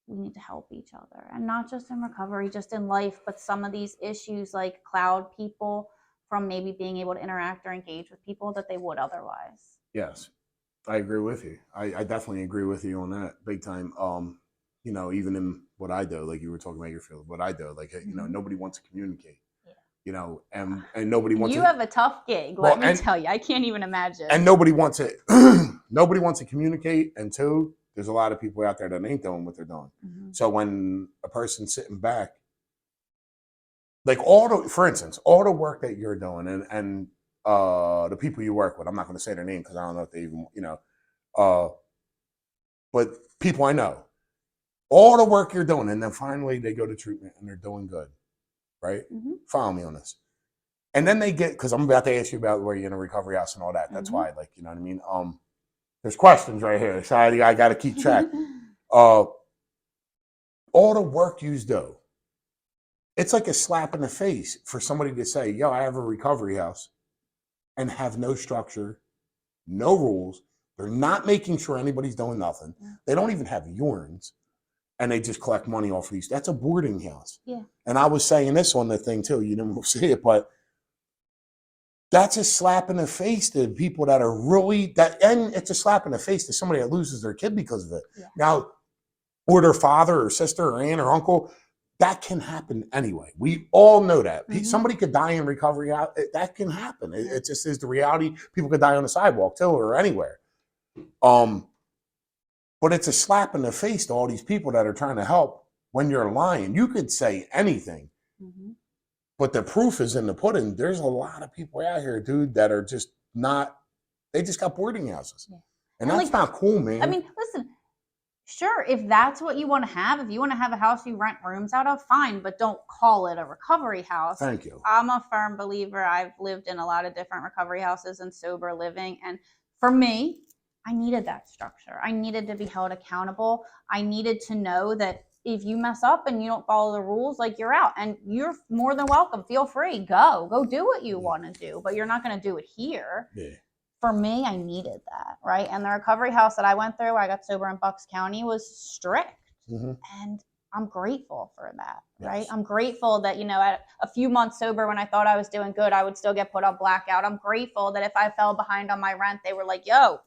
we need to help each other. And not just in recovery, just in life, but some of these issues, like, cloud people from maybe being able to interact or engage with people that they would otherwise. Yes, I agree with you. I definitely agree with you on that big time. Even in what I do, like you were talking about your field, what I do, like, nobody wants to communicate. And nobody wants. You have a tough gig, let me tell you. I can't even imagine. And nobody wants it. Nobody wants to communicate. And two, there's a lot of people out there that ain't doing what they're doing. So when a person's sitting back, like, for instance, all the work that you're doing and the people you work with, I'm not going to say their name because I don't know if they even, but people I know, all the work you're doing, and then finally they go to treatment and they're doing good, right? Follow me on this. And then they get, because I'm about to ask you about where you're in a recovery house and all that. That's why, like, you know what I mean? There's questions right here, so I got to keep track. All the work you do, it's like a slap in the face for somebody to say, yo, I have a recovery house and have no structure, no rules. They're not making sure anybody's doing nothing. They don't even have urines. and they just collect money off of these. That's a boarding house. Yeah. And I was saying this on the thing too. You didn't see it, but that's a slap in the face to people that are really that, and it's a slap in the face to somebody that loses their kid because of it. Yeah. Now, or their father or sister or aunt or uncle, that can happen anyway. We all know that. Somebody could die in recovery. That can happen. It just is the reality. People could die on the sidewalk too, or anywhere. But it's a slap in the face to all these people that are trying to help when you're lying. You could say anything, but the proof is in the pudding. There's a lot of people out here, dude, that are just not, they just got boarding houses. Yeah. And that's not cool, man. I mean, listen, sure, if that's what you want to have, if you want to have a house you rent rooms out of, fine, but don't call it a recovery house. Thank you. I'm a firm believer. I've lived in a lot of different recovery houses and sober living. And for me, I needed that structure. I needed to be held accountable. I needed to know that if you mess up and you don't follow the rules, like, you're out, and you're more than welcome. Feel free. Go do what you want to do, but you're not going to do it here. Yeah. For me, I needed that, right? And the recovery house that I went through, I got sober in Bucks County, was strict. And I'm grateful for that, right? I'm grateful that, at a few months sober, when I thought I was doing good, I would still get put on blackout. I'm grateful that if I fell behind on my rent, they were like, yo,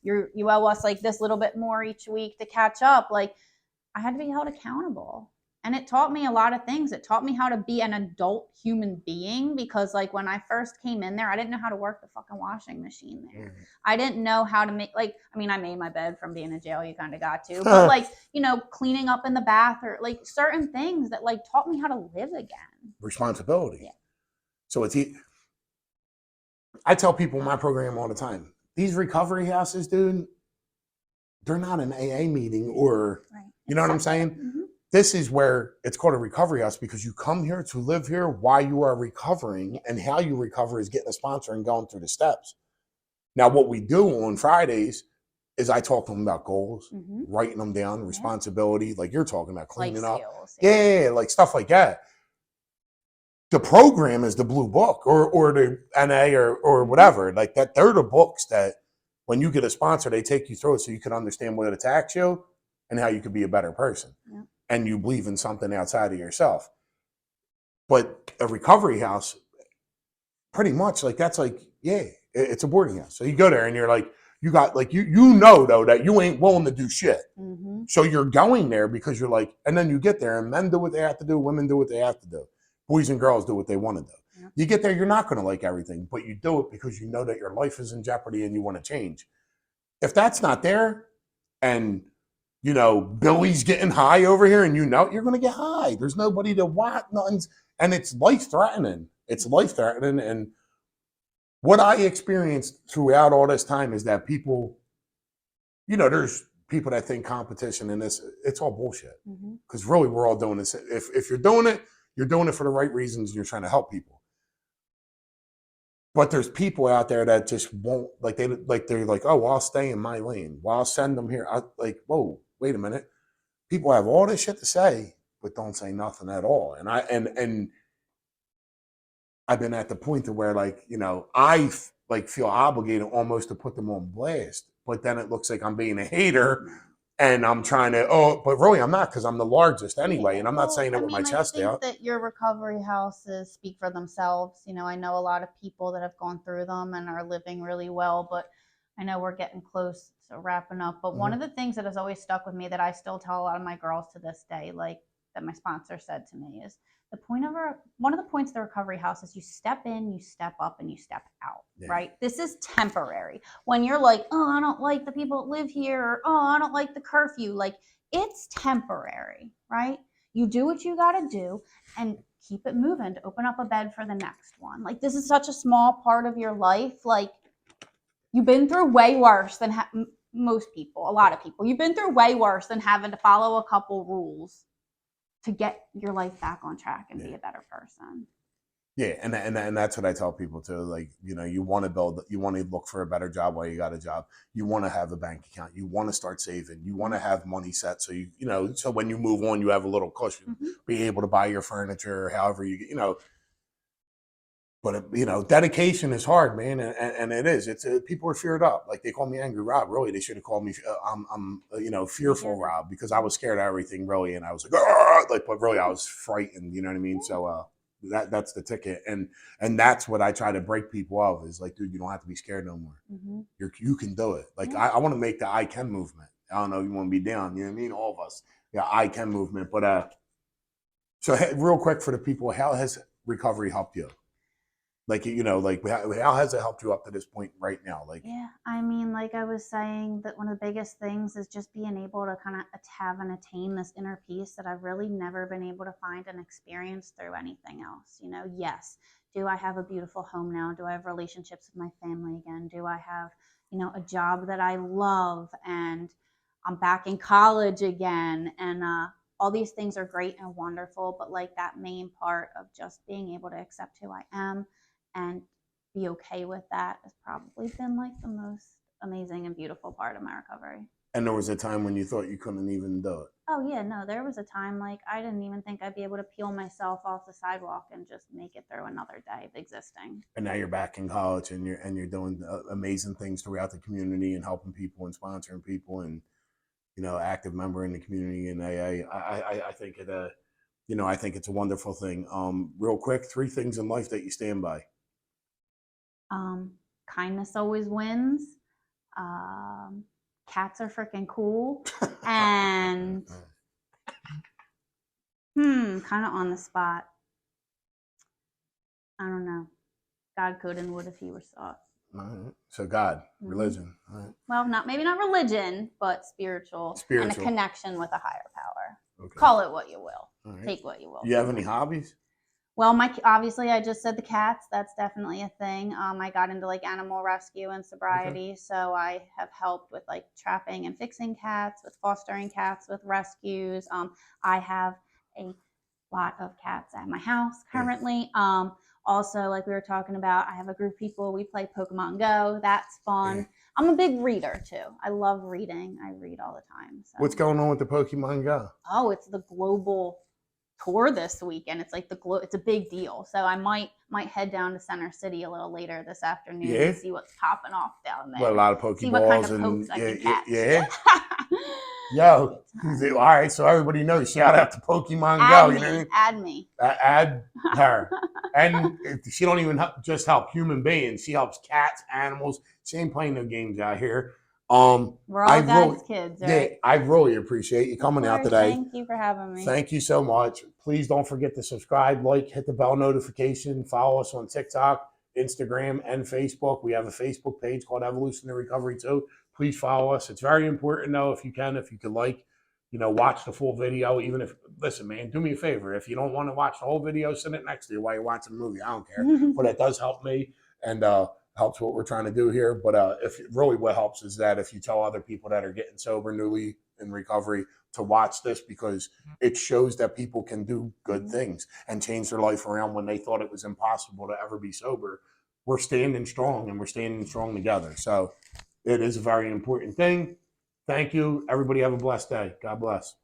you owe us like this little bit more each week to catch up. Like, I had to be held accountable. And it taught me a lot of things. It taught me how to be an adult human being, because, like, when I first came in there, I didn't know how to work the fucking washing machine there. I didn't know how to make, I made my bed from being in jail. You kind of got to, but cleaning up in the bath, or like certain things that taught me how to live again. Responsibility. Yeah. So I tell people in my program all the time, these recovery houses, dude, they're not an AA meeting or, you know what I'm saying? This is where it's called a recovery house, because you come here to live here while you are recovering, and how you recover is getting a sponsor and going through the steps. Now, what we do on Fridays is I talk to them about goals, writing them down, responsibility, like you're talking about, cleaning up. Yeah, like stuff like that. The program is the blue book or the NA or whatever. Like that, they're the books that when you get a sponsor, they take you through it so you can understand what attacks you and how you can be a better person. Yeah. And you believe in something outside of yourself. But a recovery house, pretty much, that's it's a boarding house. So you go there and you're like, you got you know though that you ain't willing to do shit. So you're going there because you're like, and then you get there and men do what they have to do, women do what they have to do. Boys and girls do what they want to do. Yeah. You get there, you're not going to like everything, but you do it because you know that your life is in jeopardy and you want to change. If that's not there, and Billy's getting high over here, and you're going to get high. There's nobody to watch, nothing's, and it's life-threatening. It's life-threatening, and what I experienced throughout all this time is that people, there's people that think competition in this, it's all bullshit. Because really, we're all doing this. If you're doing it for the right reasons, and you're trying to help people. But there's people out there that just won't, they're like, oh, well, I'll stay in my lane. Well, I'll send them here. Whoa, wait a minute. People have all this shit to say, but don't say nothing at all. And I've been at the point to where I feel obligated almost to put them on blast. But then it looks like I'm being a hater. And I'm trying to, but really I'm not, because I'm the largest anyway. And I'm not saying it with my chest out. I think that your recovery houses speak for themselves. I know a lot of people that have gone through them and are living really well, but I know we're getting close to wrapping up. But one of the things that has always stuck with me that I still tell a lot of my girls to this day, that my sponsor said to me, is one of the points of the recovery house is you step in, you step up, and you step out, right? This is temporary. When you're like, oh, I don't like the people that live here, or oh, I don't like the curfew, it's temporary, right? You do what you got to do and keep it moving to open up a bed for the next one. This is such a small part of your life. You've been through way worse than most people, a lot of people. You've been through way worse than having to follow a couple rules to get your life back on track and be a better person. Yeah, and that's what I tell people too. You want to look for a better job while you got a job. You want to have a bank account. You want to start saving. You want to have money set so so when you move on, you have a little cushion. Be able to buy your furniture, however But dedication is hard, man, and it is. It's people are feared up. Like they call me Angry Rob. Really, they should have called me. I'm fearful Rob, because I was scared of everything, really, and I was like, "Argh!" But really, I was frightened. You know what I mean? So that's the ticket, and that's what I try to break people of is like, dude, you don't have to be scared no more. Mm-hmm. You can do it. Like Yeah. I want to make the I can movement. I don't know, you want to be down. You know what I mean? All of us, yeah, I can movement. But so real quick for the people, how has recovery helped you? Like, how has it helped you up to this point right now? Like, Yeah, I mean, like I was saying, that one of the biggest things is just being able to kind of have and attain this inner peace that I've really never been able to find and experience through anything else. Yes, do I have a beautiful home now? Do I have relationships with my family again? Do I have, a job that I love, and I'm back in college again? And all these things are great and wonderful, but like that main part of just being able to accept who I am and be okay with that has probably been like the most amazing and beautiful part of my recovery. and there was a time when you thought you couldn't even do it. Oh yeah, no, there was a time like I didn't even think I'd be able to peel myself off the sidewalk and just make it through another day of existing. And now you're back in college, and you're doing amazing things throughout the community and helping people and sponsoring people, and active member in the community. And I think it I think it's a wonderful thing. Real quick, 3 things in life that you stand by. Kindness always wins. Cats are freaking cool. And kind of on the spot. I don't know. God could and would if he were sought. All right. So God, religion. All right. Well, maybe not religion, but spiritual, and a connection with a higher power. Okay. Call it what you will. Right. Take what you will. You have any hobbies? Well, obviously I just said the cats. That's definitely a thing. I got into like animal rescue and sobriety, so I have helped with like trapping and fixing cats, with fostering cats, with rescues. I have a lot of cats at my house currently. Also, like we were talking about, I have a group of people. We play Pokemon Go. That's fun. Yeah. I'm a big reader too. I love reading. I read all the time. So. What's going on with the Pokemon Go? Oh, it's the global tour this weekend. It's like it's a big deal. So I might head down to Center City a little later this afternoon and see what's popping off down there. Well, a lot of Pokeballs. See what kind of pokes I can catch. Yeah. Yo, all right. So everybody knows. Shout out to Pokemon Go. You know what I mean? Add me. Add her. And she don't even just help human beings. She helps cats, animals. She ain't playing no games out here. We're all God's kids, right? Yeah, I really appreciate you coming out today. Thank you for having me. Thank you so much. Please don't forget to subscribe, like, hit the bell notification, follow us on TikTok, Instagram, and Facebook. We have a Facebook page called Evolution and Recovery too. Please follow us. It's very important though, if you could like, watch the full video. Even if, listen, man, do me a favor. If you don't want to watch the whole video, send it next to you while you're watching the movie. I don't care, but it does help me and helps what we're trying to do here. But if really what helps is that if you tell other people that are getting sober, newly in recovery, to watch this, because it shows that people can do good things and change their life around when they thought it was impossible to ever be sober. We're standing strong, and we're standing strong together. So it is a very important thing. Thank you. Everybody have a blessed day. God bless.